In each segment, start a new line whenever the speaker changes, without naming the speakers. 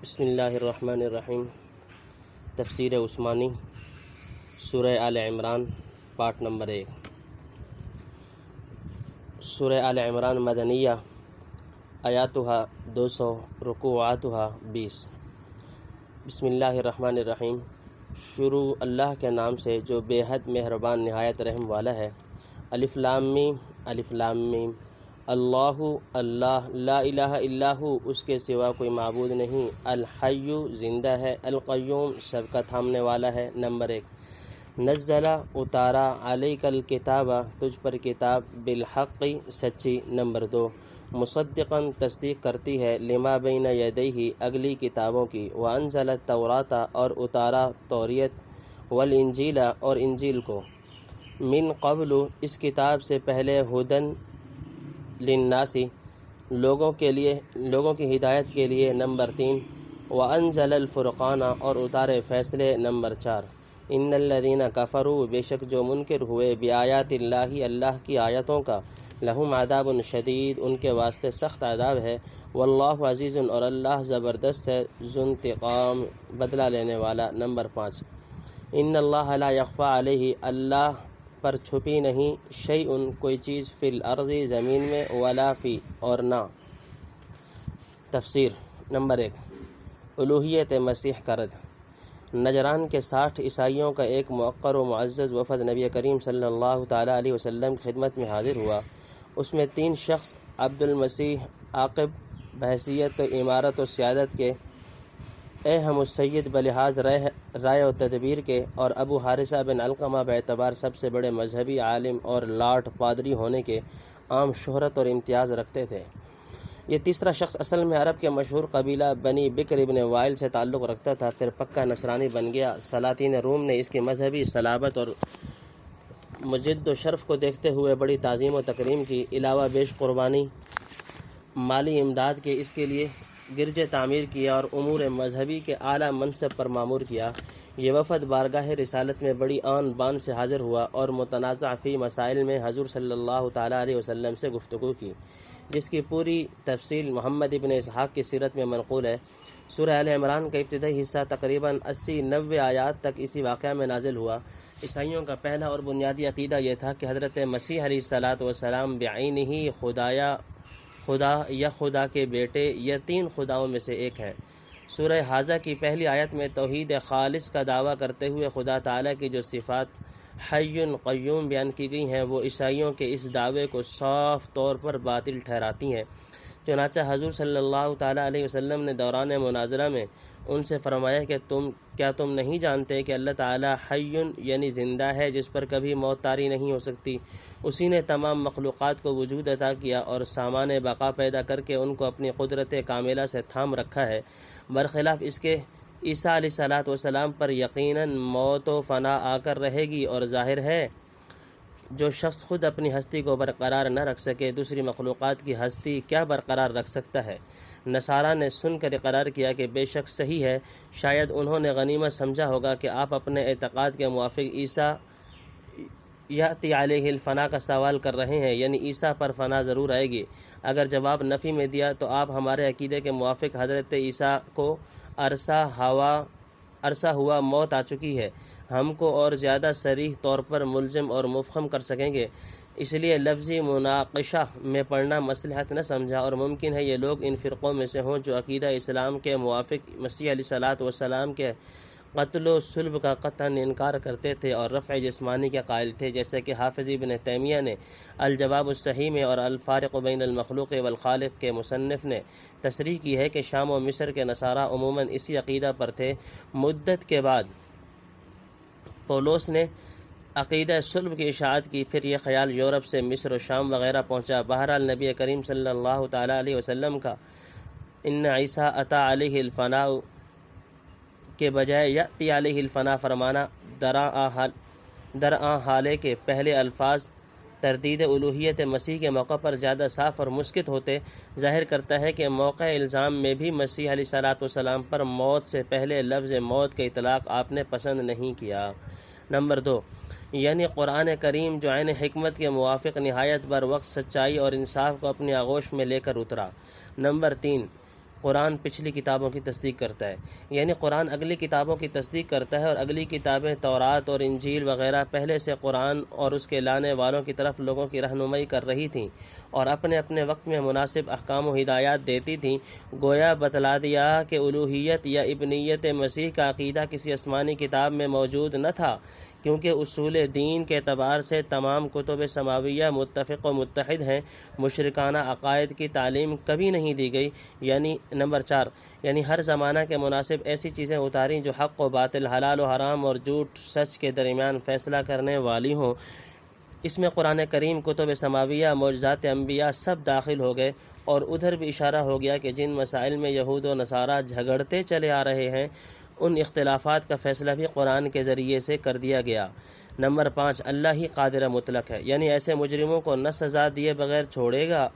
بسم اللہ الرحمن الرحیم۔ تفسیر عثمانی سورہ آل عمران پارٹ نمبر 1۔ سورہ آل عمران مدنیہ، آیاتها 200، رکوعاتها 20۔ بسم اللہ الرحمن الرحیم۔ شروع اللہ کے نام سے جو بے حد مہربان نہایت رحم والا ہے۔ الف لام میم، الف لام میم۔ اللہ اللہ، لا الہ الا ہو، اس کے سوا کوئی معبود نہیں۔ الحی زندہ ہے، القیوم سب کا تھامنے والا ہے۔ نمبر 1۔ نزلہ اتارا، علیک الکتاب تجھ پر کتاب، بالحق سچی۔ نمبر 2۔ مصدقاً تصدیق کرتی ہے، لما بین یدیہ اگلی کتابوں کی، وانزل التوراۃ اور اتارا توریت، والانجیل اور انجیل کو، من قبل اس کتاب سے پہلے، ہدن للناس لوگوں کی ہدایت کے لیے۔ نمبر 3۔ وانزل الفرقان اور اتارے فیصلے۔ نمبر 4۔ ان الذین کفروا بے شک جو منکر ہوئے، بآیات اللہ اللہ کی آیتوں کا، لہم عذاب شدید ان کے واسطے سخت عذاب ہے۔ واللہ عزیز اور اللہ زبردست ہے، ذو انتقام بدلہ لینے والا۔ نمبر 5۔ ان اللہ لا یخفی علیہ اللہ پر چھپی نہیں، شیء کوئی چیز، فی الارض زمین میں، ولا فی اور نہ۔ تفسیر۔ نمبر 1۔ الوہیت مسیح کا رد۔ نجران کے 60 عیسائیوں کا ایک موقر و معزز وفد نبی کریم صلی اللہ تعالیٰ علیہ وسلم کی خدمت میں حاضر ہوا۔ اس میں 3 شخص عبد المسیح عاقب بحیثیت امارت و سیادت کے، اے ہم السید بلحاظ رائے و تدبیر کے، اور ابو حارثہ بن علقمہ باعتبار سب سے بڑے مذہبی عالم اور لاٹ پادری ہونے کے عام شہرت اور امتیاز رکھتے تھے۔ یہ تیسرا شخص اصل میں عرب کے مشہور قبیلہ بنی بکر بن وائل سے تعلق رکھتا تھا، پھر پکا نصرانی بن گیا۔ سلاطین روم نے اس کی مذہبی صلابت اور مجد و شرف کو دیکھتے ہوئے بڑی تعظیم و تکریم کی، علاوہ بیش قربانی، مالی امداد کے اس کے لیے گرجے تعمیر کیا اور امور مذہبی کے اعلیٰ منصب پر مامور کیا۔ یہ وفد بارگاہ رسالت میں بڑی آن بان سے حاضر ہوا اور متنازع فی مسائل میں حضور صلی اللہ تعالیٰ علیہ وسلم سے گفتگو کی، جس کی پوری تفصیل محمد ابن اسحاق کی سیرت میں منقول ہے۔ سورہ آل عمران کا ابتدائی حصہ تقریباً 80-90 آیات تک اسی واقعہ میں نازل ہوا۔ عیسائیوں کا پہلا اور بنیادی عقیدہ یہ تھا کہ حضرت مسیح علیہ الصلاۃ والسلام بعینہ خدا یا خدا کے بیٹے یا 3 خداؤں میں سے ایک ہے۔ سورہ حاضہ کی پہلی آیت میں توحید خالص کا دعویٰ کرتے ہوئے خدا تعالیٰ کی جو صفات حی قیوم بیان کی گئی ہیں، وہ عیسائیوں کے اس دعوے کو صاف طور پر باطل ٹھہراتی ہیں۔ چنانچہ حضور صلی اللہ تعالیٰ علیہ وسلم نے دوران مناظرہ میں ان سے فرمایا کہ کیا تم نہیں جانتے کہ اللہ تعالیٰ حی یعنی زندہ ہے، جس پر کبھی موت طاری نہیں ہو سکتی؟ اسی نے تمام مخلوقات کو وجود عطا کیا اور سامان بقا پیدا کر کے ان کو اپنی قدرت کاملہ سے تھام رکھا ہے۔ برخلاف اس کے، عیسیٰ علیہ الصلاۃ والسلام پر یقیناً موت و فنا آ کر رہے گی، اور ظاہر ہے جو شخص خود اپنی ہستی کو برقرار نہ رکھ سکے، دوسری مخلوقات کی ہستی کیا برقرار رکھ سکتا ہے؟ نصارہ نے سن کر اقرار کیا کہ بے شک صحیح ہے۔ شاید انہوں نے غنیمت سمجھا ہوگا کہ آپ اپنے اعتقاد کے موافق عیسیٰ یأتی علیہ الفنا کا سوال کر رہے ہیں، یعنی عیسیٰ پر فنا ضرور آئے گی۔ اگر جواب نفی میں دیا تو آپ ہمارے عقیدے کے موافق حضرت عیسیٰ کو عرصہ ہوا موت آ چکی ہے، ہم کو اور زیادہ صریح طور پر ملزم اور مفہم کر سکیں گے، اس لیے لفظی مناقشہ میں پڑھنا مصلحت نہ سمجھا، اور ممکن ہے یہ لوگ ان فرقوں میں سے ہوں جو عقیدہ اسلام کے موافق مسیح علیہ الصلاۃ والسلام کے قتل و صلب کا قطعاً انکار کرتے تھے اور رفع جسمانی کے قائل تھے، جیسے کہ حافظ ابن تیمیہ نے الجواب الصحیح میں اور الفارق بین المخلوق والخالق کے مصنف نے تصریح کی ہے کہ شام و مصر کے نصارہ عموماً اسی عقیدہ پر تھے۔ مدت کے بعد پولس نے عقیدہ صلب کی اشاعت کی، پھر یہ خیال یورپ سے مصر و شام وغیرہ پہنچا۔ بہرحال نبی کریم صلی اللہ تعالیٰ علیہ وسلم کا ان عیسیٰ اتا علیہ الفنا کے بجائے یأتی علیہ الفنا فرمانا درآں حالے کے پہلے الفاظ تردید الوہیت مسیح کے موقع پر زیادہ صاف اور مسکت ہوتے، ظاہر کرتا ہے کہ موقع الزام میں بھی مسیح علیہ الصلاۃ والسلام پر موت سے پہلے لفظ موت کا اطلاق آپ نے پسند نہیں کیا۔ نمبر 2۔ یعنی قرآن کریم جو عین حکمت کے موافق نہایت بر وقت سچائی اور انصاف کو اپنی آغوش میں لے کر اترا۔ نمبر 3۔ قرآن پچھلی کتابوں کی تصدیق کرتا ہے، یعنی قرآن اگلی کتابوں کی تصدیق کرتا ہے، اور اگلی کتابیں تورات اور انجیل وغیرہ پہلے سے قرآن اور اس کے لانے والوں کی طرف لوگوں کی رہنمائی کر رہی تھیں اور اپنے اپنے وقت میں مناسب احکام و ہدایات دیتی تھیں۔ گویا بتلا دیا کہ الوہیت یا ابنیت مسیح کا عقیدہ کسی آسمانی کتاب میں موجود نہ تھا، کیونکہ اصول دین کے اعتبار سے تمام کتب سماویہ متفق و متحد ہیں۔ مشرکانہ عقائد کی تعلیم کبھی نہیں دی گئی، یعنی نمبر 4، یعنی ہر زمانہ کے مناسب ایسی چیزیں اتاریں جو حق و باطل، حلال و حرام اور جھوٹ سچ کے درمیان فیصلہ کرنے والی ہوں۔ اس میں قرآن کریم، کتب سماویہ، معجزات انبیاء سب داخل ہو گئے، اور ادھر بھی اشارہ ہو گیا کہ جن مسائل میں یہود و نصارہ جھگڑتے چلے آ رہے ہیں ان اختلافات کا فیصلہ بھی قرآن کے ذریعے سے کر دیا گیا۔ نمبر 5، اللہ ہی قادر مطلق ہے، یعنی ایسے مجرموں کو نہ سزا دیے بغیر چھوڑے گا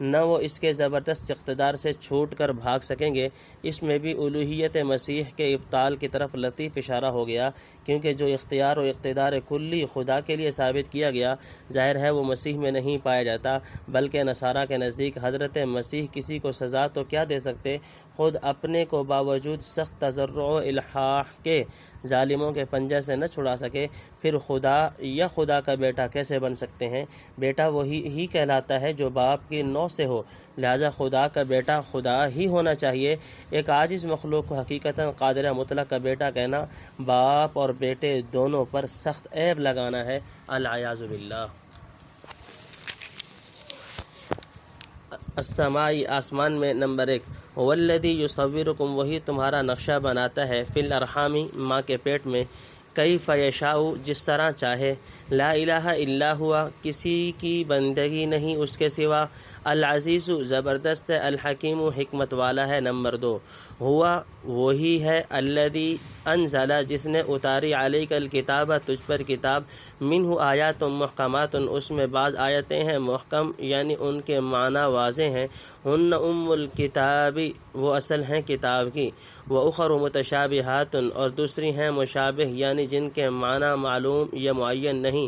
نہ وہ اس کے زبردست اقتدار سے چھوٹ کر بھاگ سکیں گے۔ اس میں بھی الوہیت مسیح کے ابطال کی طرف لطیف اشارہ ہو گیا، کیونکہ جو اختیار و اقتدار کلی خدا کے لیے ثابت کیا گیا، ظاہر ہے وہ مسیح میں نہیں پایا جاتا، بلکہ نصارہ کے نزدیک حضرت مسیح کسی کو سزا تو کیا دے سکتے، خود اپنے کو باوجود سخت تضرع و الحاح کے ظالموں کے پنجے سے نہ چھڑا سکے، پھر خدا یا خدا کا بیٹا کیسے بن سکتے ہیں؟ بیٹا وہی ہی کہلاتا ہے جو باپ کی نوع سے ہو، لہذا خدا کا بیٹا خدا ہی ہونا چاہیے۔ ایک عاجز مخلوق کو حقیقتاً قادر مطلق کا بیٹا کہنا باپ اور بیٹے دونوں پر سخت عیب لگانا ہے، العیاذ باللہ۔ السمائی، آسمان میں۔ نمبر 1، والذی یصورکم، وہی تمہارا نقشہ بناتا ہے، فی الارحام، ماں کے پیٹ میں، کیف یشاء، جس طرح چاہے، لا الہ الا ہوا، کسی کی بندگی نہیں اس کے سوا، العزیز، زبردست ہے، الحکیم، حکمت والا ہے۔ نمبر 2، ہوا، وہی ہے، الذی انزل، جس نے اتاری، علیک الکتاب، تجھ پر کتاب، منہ آیات محکمات، اس میں بعض آیتیں ہیں محکم، یعنی ان کے معنی واضح ہیں، ہن ام الکتاب، وہ اصل ہیں کتاب کی، واخر متشابہات، اور دوسری ہیں مشابہ، یعنی جن کے معنی معلوم یا معین نہیں،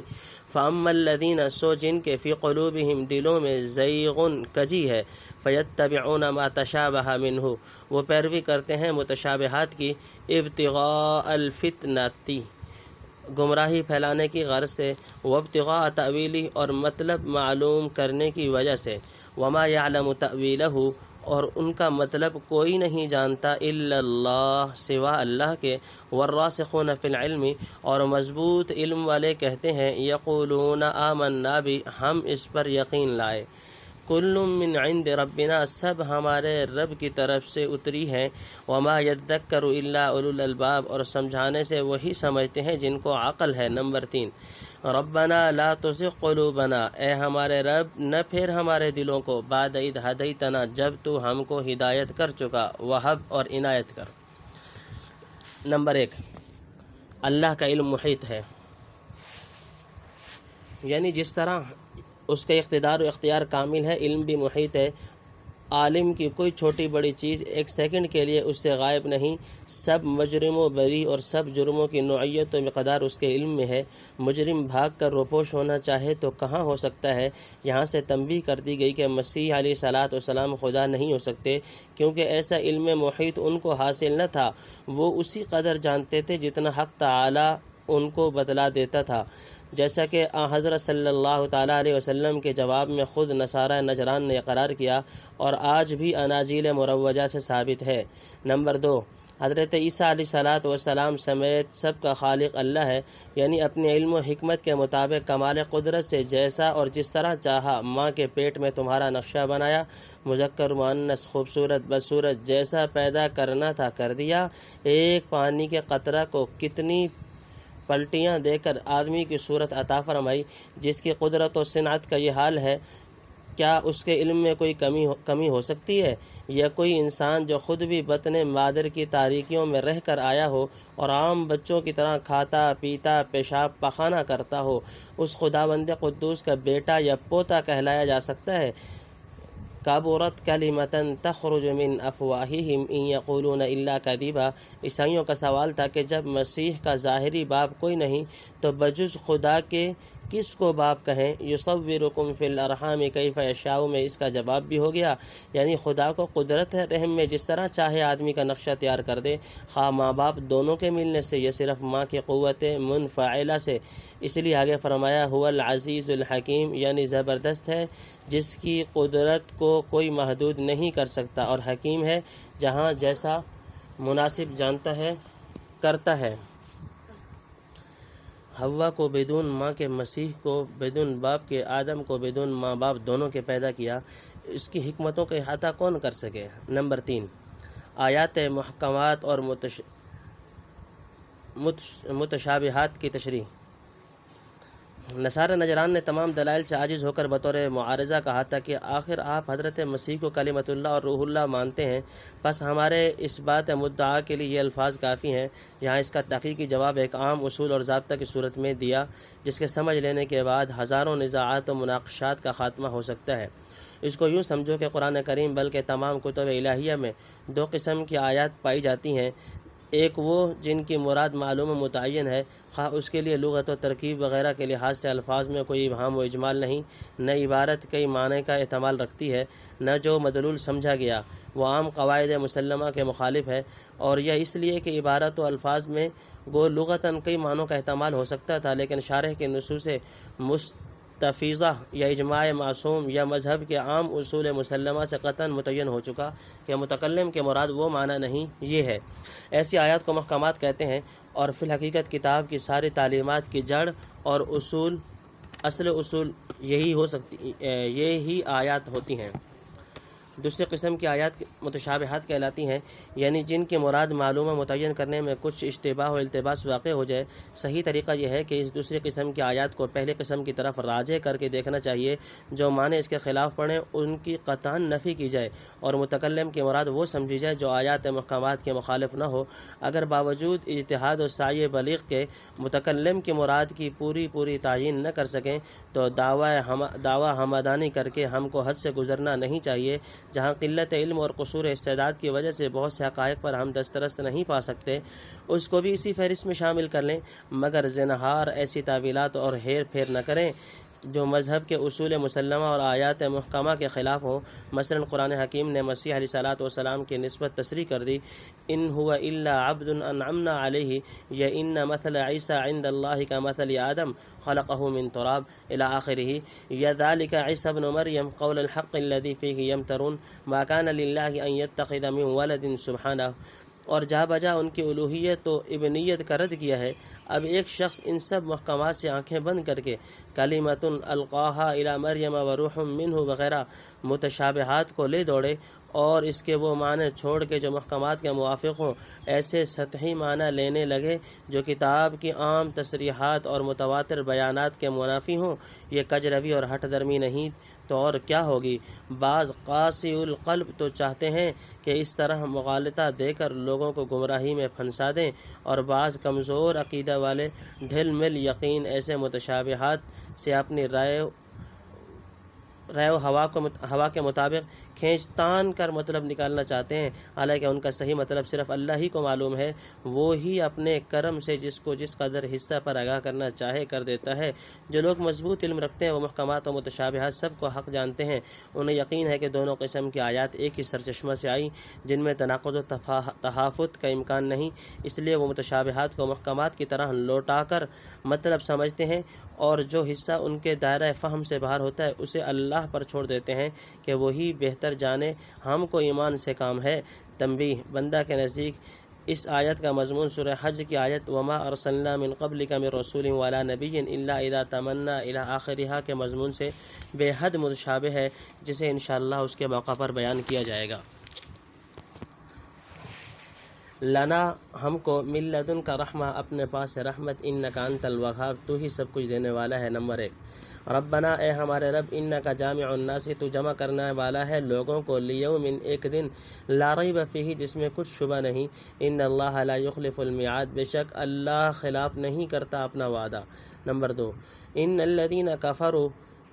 فاما الذین، سو جن کے، فی قلوبہم، دلوں میں، زیغ، کجی ہے، فیتبعون ما تشابہ منہ، وہ پیروی کرتے ہیں متشابہات کی، ابتغاء الفتنۃ، گمراہی پھیلانے کی غرض سے، وابتغاء تأویلہ، اور مطلب معلوم کرنے کی وجہ سے، وما یعلم تأویلہ، اور ان کا مطلب کوئی نہیں جانتا، الا اللہ، سوا اللہ کے، والراسخون فی العلم، اور مضبوط علم والے کہتے ہیں، یقولون آمنا بھی، ہم اس پر یقین لائے، کل من عند ربنا، سب ہمارے رب کی طرف سے اتری ہیں، وما یذکر الا اولو الالباب، اور سمجھانے سے وہی سمجھتے ہیں جن کو عقل ہے۔ نمبر 3، ربنا لا تزغ قلوبنا، اے ہمارے رب نہ پھیر ہمارے دلوں کو، بعد اذ ہدیتنا، جب تو ہم کو ہدایت کر چکا، وہب، اور عنایت کر۔ نمبر 1، اللہ کا علم محیط ہے، یعنی جس طرح اس کا اقتدار و اختیار کامل ہے، علم بھی محیط ہے۔ عالم کی کوئی چھوٹی بڑی چیز ایک سیکنڈ کے لیے اس سے غائب نہیں، سب مجرم و بری اور سب جرموں کی نوعیت و مقدار اس کے علم میں ہے۔ مجرم بھاگ کر روپوش ہونا چاہے تو کہاں ہو سکتا ہے؟ یہاں سے تنبیہ کر دی گئی کہ مسیح علیہ الصلاۃ والسلام خدا نہیں ہو سکتے، کیونکہ ایسا علم محیط ان کو حاصل نہ تھا، وہ اسی قدر جانتے تھے جتنا حق تعالی ان کو بتلا دیتا تھا، جیسا کہ حضرت صلی اللہ تعالیٰ علیہ وسلم کے جواب میں خود نصارہ نجران نے اقرار کیا، اور آج بھی اناجیل مروجہ سے ثابت ہے۔ نمبر 2، حضرت عیسیٰ علیہ الصلاۃ والسلام سمیت سب کا خالق اللہ ہے، یعنی اپنے علم و حکمت کے مطابق کمال قدرت سے جیسا اور جس طرح چاہا ماں کے پیٹ میں تمہارا نقشہ بنایا، مذکر مؤنث، خوبصورت بدصورت، جیسا پیدا کرنا تھا کر دیا۔ ایک پانی کے قطرہ کو کتنی پلٹیاں دے کر آدمی کی صورت عطا فرمائی، جس کی قدرت و صنعت کا یہ حال ہے، کیا اس کے علم میں کوئی کمی ہو سکتی ہے؟ یا کوئی انسان جو خود بھی بطن مادر کی تاریکیوں میں رہ کر آیا ہو اور عام بچوں کی طرح کھاتا پیتا پیشاب پخانہ کرتا ہو، اس خداوند قدوس کا بیٹا یا پوتا کہلایا جا سکتا ہے؟ کبرت کلمۃ تخرج من افواہہم ان یقولون الا کذبا۔ عیسائیوں کا سوال تھا کہ جب مسیح کا ظاہری باپ کوئی نہیں تو بجز خدا کے کس کو باپ کہیں؟ یصورکم فی الارحام کیف یشاء میں اس کا جواب بھی ہو گیا، یعنی خدا کو قدرت ہے رحم میں جس طرح چاہے آدمی کا نقشہ تیار کر دے، خواہ ماں باپ دونوں کے ملنے سے یا صرف ماں کی قوت منفعلہ سے۔ اس لیے آگے فرمایا هو العزیز الحکیم، یعنی زبردست ہے جس کی قدرت کو کوئی محدود نہیں کر سکتا، اور حکیم ہے جہاں جیسا مناسب جانتا ہے کرتا ہے۔ حوا کو بدون ماں کے، مسیح کو بدون باپ کے، آدم کو بدون ماں باپ دونوں کے پیدا کیا، اس کی حکمتوں کا احاطہ کون کر سکے؟ نمبر 3، آیات محکمات اور متشابہات کی تشریح۔ نصارہ نجران نے تمام دلائل سے عاجز ہو کر بطور معارضہ کہا تھا کہ آخر آپ حضرت مسیح کو کلمۃ اللہ اور روح اللہ مانتے ہیں، پس ہمارے اس بات مدعا کے لیے یہ الفاظ کافی ہیں۔ یہاں اس کا تحقیقی جواب ایک عام اصول اور ضابطہ کی صورت میں دیا، جس کے سمجھ لینے کے بعد ہزاروں نزاعات و مناقشات کا خاتمہ ہو سکتا ہے۔ اس کو یوں سمجھو کہ قرآن کریم بلکہ تمام کتب الہیہ میں 2 قسم کی آیات پائی جاتی ہیں، ایک وہ جن کی مراد معلوم و متعین ہے، خواہ اس کے لیے لغت و ترکیب وغیرہ کے لحاظ سے الفاظ میں کوئی ابہام و اجمال نہیں، نہ عبارت کئی معنی کا احتمال رکھتی ہے، نہ جو مدلول سمجھا گیا وہ عام قواعد مسلمہ کے مخالف ہے، اور یہ اس لیے کہ عبارت و الفاظ میں گو لغتاً کئی معنوں کا احتمال ہو سکتا تھا، لیکن شارح کے نصوص مستفیضہ یا اجماع معصوم یا مذہب کے عام اصول مسلمہ سے قطعاً متعین ہو چکا کہ متکلم کے مراد وہ معنی نہیں، یہ ہے۔ ایسی آیات کو محکمات کہتے ہیں، اور فی الحقیقت کتاب کی ساری تعلیمات کی جڑ اور اصل اصول یہی آیات ہوتی ہیں۔ دوسری قسم کی آیات متشابہات کہلاتی ہیں، یعنی جن کی مراد معلومہ متعین کرنے میں کچھ اشتباہ و التباس واقع ہو جائے۔ صحیح طریقہ یہ ہے کہ اس دوسری قسم کی آیات کو پہلی قسم کی طرف راجع کر کے دیکھنا چاہیے، جو معنی اس کے خلاف پڑھیں ان کی قطعاً نفی کی جائے، اور متکلم کی مراد وہ سمجھی جائے جو آیات محکمات کے مخالف نہ ہو۔ اگر باوجود اجتہاد و سعی بلیغ کے متکلم کی مراد کی پوری تعیین نہ کر سکیں تو دعویٰ ہمدانی کر کے ہم کو حد سے گزرنا نہیں چاہیے۔ جہاں قلت علم اور قصور استعداد کی وجہ سے بہت سے حقائق پر ہم دسترس نہیں پا سکتے، اس کو بھی اسی فہرست میں شامل کر لیں، مگر زنہار ایسی تعویلات اور ہیر پھیر نہ کریں جو مذہب کے اصول مسلمہ اور آیات محکمہ کے خلاف ہوں۔ مثلا قرآن حکیم نے مسیح علیہ الصلوۃ والسلام کی نسبت تصریح کر دی، ان هو الا عبد انعمنا علیہ، یا ان مثل عیسیٰ عند اللہ کا مثل آدم خلقه من تراب الى آخرہ، یا ذلك عیسیٰ ابن مریم قول الحق الذی فیہ یمترون ما کان للہ ان یتخذ من ولد سبحانہ، اور جا بجا ان کی الوہیت و ابنیت کا رد کیا ہے۔ اب ایک شخص ان سب محکمات سے آنکھیں بند کر کے کلمۃ القاہا الی مریم و روح منہ وغیرہ متشابہات کو لے دوڑے، اور اس کے وہ معنی چھوڑ کے جو محکمات کے موافق ہوں، ایسے سطحی معنی لینے لگے جو کتاب کی عام تصریحات اور متواتر بیانات کے منافی ہوں، یہ کج روی اور ہٹ درمی نہیں تو اور کیا ہوگی؟ بعض قاسی القلب تو چاہتے ہیں کہ اس طرح مغالطہ دے کر لوگوں کو گمراہی میں پھنسا دیں، اور بعض کمزور عقیدہ والے ڈھل مل یقین ایسے متشابہات سے اپنی رائے و ہوا کے مطابق کھینچ تان کر مطلب نکالنا چاہتے ہیں، حالانکہ ان کا صحیح مطلب صرف اللہ ہی کو معلوم ہے۔ وہ ہی اپنے کرم سے جس کو جس قدر حصہ پر آگاہ کرنا چاہے کر دیتا ہے۔ جو لوگ مضبوط علم رکھتے ہیں وہ محکمات و متشابہات سب کو حق جانتے ہیں، انہیں یقین ہے کہ دونوں قسم کی آیات ایک ہی سرچشمہ سے آئی، جن میں تناقض و تحافظ کا امکان نہیں، اس لیے وہ متشابہات کو محکمات کی طرح لوٹا کر مطلب سمجھتے ہیں، اور جو حصہ ان کے دائرہ فہم سے باہر ہوتا ہے اسے اللہ پر چھوڑ دیتے ہیں کہ وہی بہتر جانے، ہم کو ایمان سے کام ہے۔ تنبیہ: بندہ کے نزدیک اس آیت کا مضمون سورہ حج کی آیت وما ارسلنا من قبلک من رسول ولا نبی الا اذا تمنا الی آخرہ کے مضمون سے بے حد متشابہ ہے، جسے انشاءاللہ اس کے موقع پر بیان کیا جائے گا۔ لنا ہم کو من لدنک رحمہ اپنے پاس سے رحمت، انک انت الوہاب تو ہی سب کچھ دینے والا ہے۔ نمبر 1، ربنا اے ہمارے رب، انک جامع الناس تو جمع کرنے والا ہے لوگوں کو، لیوم ایک دن، لا ریب فیہ جس میں کچھ شبہ نہیں، ان اللہ لا یخلف المیعاد بے شک اللہ خلاف نہیں کرتا اپنا وعدہ۔ نمبر 2، ان الذین کفروا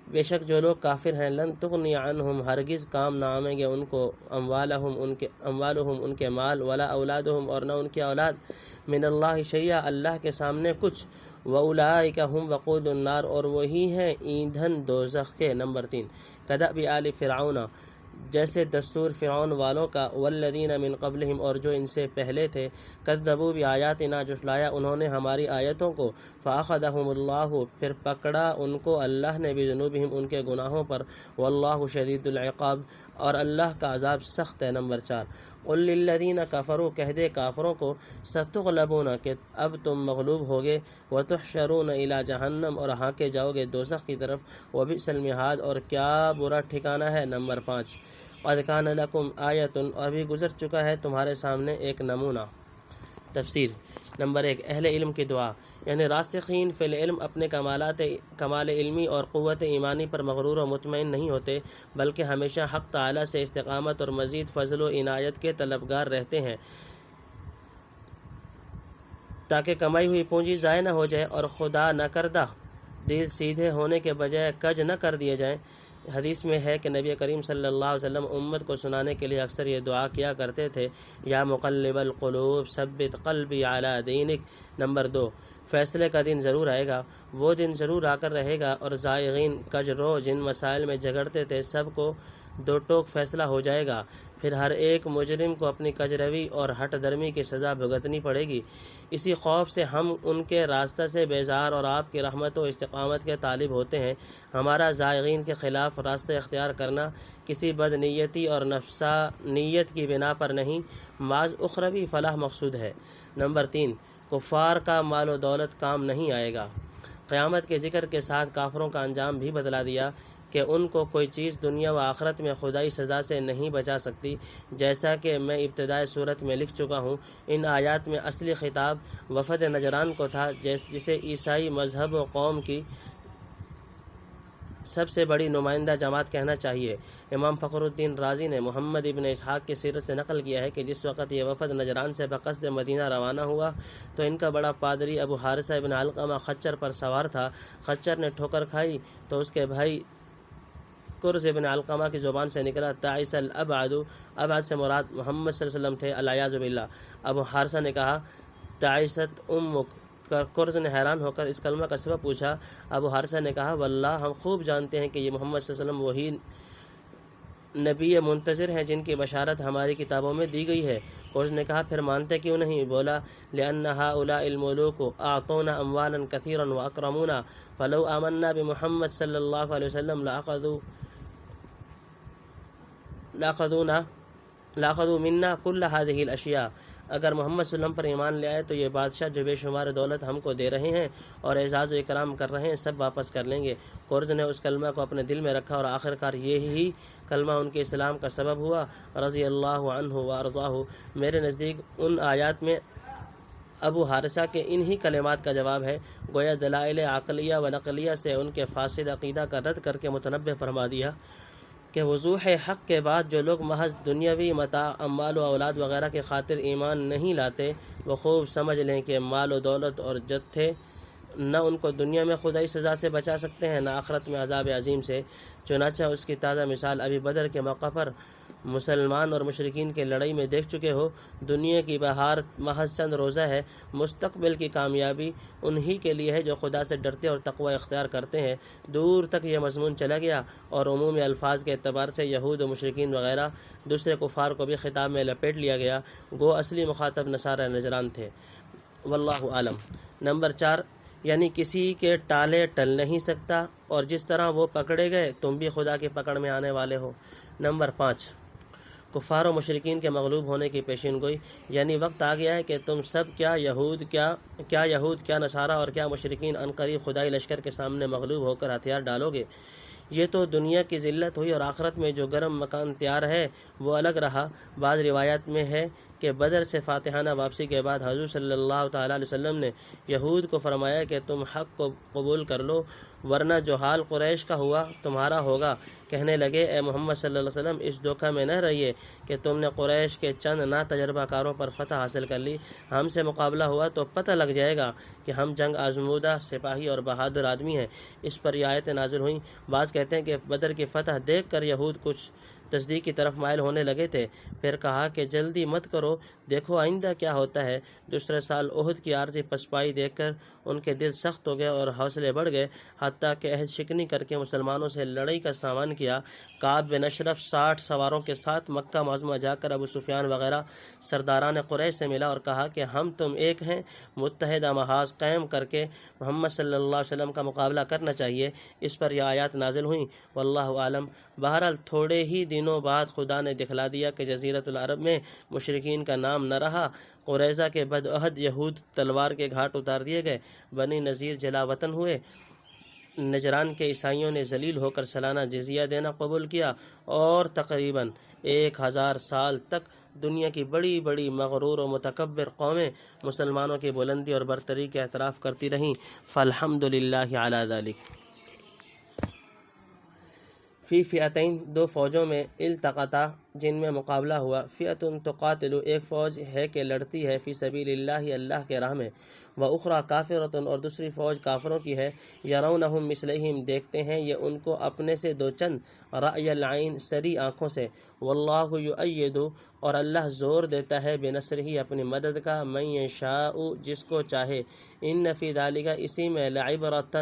بے شک جو لوگ کافر ہیں لن تغنی عنہم ہرگز کام نہ آئیں گے ان کو اموالہم ان کے مال ولا اولادہم اور نہ ان کی اولاد من اللہ شیئا اللہ کے سامنے کچھ وَأُولَٰئِكَ هُمْ وَقُودُ النَّارِ اور وہی ہیں ایندھن دوزخ کے۔ نمبر 3 کدأبِ آلِ فرعون جیسے دستور فرعون والوں کا والذین من قبلہم اور جو ان سے پہلے تھے کذبوا بآیاتنا جھٹلایا انہوں نے ہماری آیتوں کو فأخذہم اللہ پھر پکڑا ان کو اللہ نے بذنوبہم ان کے گناہوں پر واللہ شدید العقاب اور اللہ کا عذاب سخت ہے۔ نمبر 4 قل للذین کفروا کہہ دے کافروں کو ستغلبون کہ اب تم مغلوب ہوگے وتحشرون الی جہنم اور ہانکے جاؤ گے دوزخ کی طرف وبئس المہاد اور کیا برا ٹھکانہ ہے۔ نمبر 5 قد کان لکم آیۃ اور ابھی گزر چکا ہے تمہارے سامنے ایک نمونہ۔ تفسیر نمبر 1 اہل علم کی دعا یعنی راسخین فی العلم اپنے کمال علمی اور قوت ایمانی پر مغرور و مطمئن نہیں ہوتے بلکہ ہمیشہ حق تعالی سے استقامت اور مزید فضل و عنایت کے طلبگار رہتے ہیں تاکہ کمائی ہوئی پونجی ضائع نہ ہو جائے اور خدا نہ کردہ دل سیدھے ہونے کے بجائے کج نہ کر دیے جائیں۔ حدیث میں ہے کہ نبی کریم صلی اللہ علیہ وسلم امت کو سنانے کے لیے اکثر یہ دعا کیا کرتے تھے یا مقلب القلوب ثبت قلبی علی دینک۔ نمبر 2 فیصلے کا دن ضرور آئے گا، وہ دن ضرور آ کر رہے گا اور زائغین کج رو جن مسائل میں جھگڑتے تھے سب کو دو ٹوک فیصلہ ہو جائے گا، پھر ہر ایک مجرم کو اپنی کجروی اور ہٹ درمی کی سزا بھگتنی پڑے گی۔ اسی خوف سے ہم ان کے راستہ سے بیزار اور آپ کی رحمت و استقامت کے طالب ہوتے ہیں۔ ہمارا زائغین کے خلاف راستہ اختیار کرنا کسی بد نیتی اور نفسانیت کی بنا پر نہیں، بعض اخروی فلاح مقصود ہے۔ نمبر 3 کفار کا مال و دولت کام نہیں آئے گا۔ قیامت کے ذکر کے ساتھ کافروں کا انجام بھی بتلا دیا کہ ان کو کوئی چیز دنیا و آخرت میں خدائی سزا سے نہیں بچا سکتی، جیسا کہ میں ابتدائے صورت میں لکھ چکا ہوں۔ ان آیات میں اصلی خطاب وفد نجران کو تھا جسے عیسائی مذہب و قوم کی سب سے بڑی نمائندہ جماعت کہنا چاہیے۔ امام فخر الدین رازی نے محمد ابن اسحاق کی سیرت سے نقل کیا ہے کہ جس وقت یہ وفد نجران سے بقصد مدینہ روانہ ہوا تو ان کا بڑا پادری ابو حارثہ ابن علقمہ خچر پر سوار تھا۔ خچر نے ٹھوکر کھائی تو اس کے بھائی کرز ابن علقمہ کی زبان سے نکلا تعیس الابعد، ابعد سے مراد محمد صلی اللہ علیہ وسلم تھے الیاذ باللہ۔ ابو حارثہ نے کہا تعیست امک۔ کرز نے حیران ہو کر اس کلمہ کا سبب پوچھا۔ ابو حارثہ نے کہا واللہ ہم خوب جانتے ہیں کہ یہ محمد صلی اللہ علیہ وسلم وہی نبی منتظر ہیں جن کی بشارت ہماری کتابوں میں دی گئی ہے۔ کرز نے کہا پھر مانتے کیوں نہیں؟ بولا لأن هؤلاء الملوک اعطونا اموالا كثيرا واکرمونا فلو آمنا بمحمد صلی اللہ علیہ وسلم لاخذوا منا كل هذه الاشیاء۔ اگر محمد صلی اللہ علیہ وسلم پر ایمان لے آئے تو یہ بادشاہ جو بے شمار دولت ہم کو دے رہے ہیں اور اعزاز و اکرام کر رہے ہیں سب واپس کر لیں گے۔ کرز نے اس کلمہ کو اپنے دل میں رکھا اور آخرکار یہی کلمہ ان کے اسلام کا سبب ہوا رضی اللہ عنہ وارضاہ۔ میرے نزدیک ان آیات میں ابو حارثہ کے انہی کلمات کا جواب ہے، گویا دلائل عقلیہ و نقلیہ سے ان کے فاسد عقیدہ کا رد کر کے متنبہ فرما دیا کہ وضوح حق کے بعد جو لوگ محض دنیاوی متاع اموال و اولاد وغیرہ کی خاطر ایمان نہیں لاتے وہ خوب سمجھ لیں کہ مال و دولت اور جتھے نہ ان کو دنیا میں خدائی سزا سے بچا سکتے ہیں نہ آخرت میں عذاب عظیم سے۔ چنانچہ اس کی تازہ مثال ابھی بدر کے موقع پر مسلمان اور مشرکین کے لڑائی میں دیکھ چکے ہو۔ دنیا کی بہار محض چند روزہ ہے، مستقبل کی کامیابی انہی کے لیے ہے جو خدا سے ڈرتے اور تقوی اختیار کرتے ہیں۔ دور تک یہ مضمون چلا گیا اور عمومی الفاظ کے اعتبار سے یہود و مشرکین وغیرہ دوسرے کفار کو بھی خطاب میں لپیٹ لیا گیا، گو اصلی مخاطب نصارہ نجران تھے۔ واللہ عالم۔ نمبر 4 یعنی کسی کے ٹالے ٹل نہیں سکتا اور جس طرح وہ پکڑے گئے تم بھی خدا کی پکڑ میں آنے والے ہو۔ نمبر 5 کفار و مشرکین کے مغلوب ہونے کی پیشین گوئی یعنی وقت آ گیا ہے کہ تم سب کیا یہود کیا نصارہ اور کیا مشرکین عنقریب خدائی لشکر کے سامنے مغلوب ہو کر ہتھیار ڈالو گے۔ یہ تو دنیا کی ذلت ہوئی اور آخرت میں جو گرم مکان تیار ہے وہ الگ رہا۔ بعض روایات میں ہے کہ بدر سے فاتحانہ واپسی کے بعد حضور صلی اللہ تعالیٰ علیہ وسلم نے یہود کو فرمایا کہ تم حق کو قبول کر لو ورنہ جو حال قریش کا ہوا تمہارا ہوگا۔ کہنے لگے اے محمد صلی اللہ علیہ وسلم اس دھوکہ میں نہ رہیے کہ تم نے قریش کے چند نا تجربہ کاروں پر فتح حاصل کر لی، ہم سے مقابلہ ہوا تو پتہ لگ جائے گا کہ ہم جنگ آزمودہ سپاہی اور بہادر آدمی ہیں۔ اس پر یہ آیتیں نازل ہوئیں۔ بعض کہتے ہیں کہ بدر کی فتح دیکھ کر یہود کچھ تصدیق کی طرف مائل ہونے لگے تھے، پھر کہا کہ جلدی مت کرو، دیکھو آئندہ کیا ہوتا ہے۔ دوسرے سال احد کی عارضی پسپائی دیکھ کر ان کے دل سخت ہو گئے اور حوصلے بڑھ گئے، حتیٰ کہ عہد شکنی کر کے مسلمانوں سے لڑائی کا سامان کیا۔ کعب بن اشرف 60 سواروں کے ساتھ مکہ معظمہ جا کر ابو سفیان وغیرہ سرداران قریش سے ملا اور کہا کہ ہم تم ایک ہیں، متحدہ محاذ قائم کر کے محمد صلی اللہ علیہ وسلم کا مقابلہ کرنا چاہیے۔ اس پر یہ آیات نازل ہوئیں، واللہ عالم۔ بہرحال تھوڑے ہی دنوں بعد خدا نے دکھلا دیا کہ جزیرۃ العرب میں مشرکین کا نام نہ رہا۔ قریظہ کے بدعہد یہود تلوار کے گھاٹ اتار دیے گئے، بنی نذیر جلا وطن ہوئے، نجران کے عیسائیوں نے ذلیل ہو کر سالانہ جزیہ دینا قبول کیا، اور تقریباً 1000 سال تک دنیا کی بڑی بڑی مغرور و متکبر قومیں مسلمانوں کی بلندی اور برتری کے اعتراف کرتی رہیں۔ فالحمد للہ علی ذلک۔ فی فئتین، دو فوجوں میں التقطا جن میں مقابلہ ہوا، فئتن تقاتل، ایک فوج ہے کہ لڑتی ہے، فی سبیل اللہ اللہ کے راہ میں، واخری کافرۃ، اور دوسری فوج کافروں کی ہے، یرونہم مثلہم، دیکھتے ہیں یہ ان کو اپنے سے دو چند، رأی العین، سری آنکھوں سے، واللہ یؤید، اور اللہ زور دیتا ہے، بنصرہ، اپنی مدد کا، من یشاء، جس کو چاہے، ان فی ذلک، اسی میں، لعبرۃ،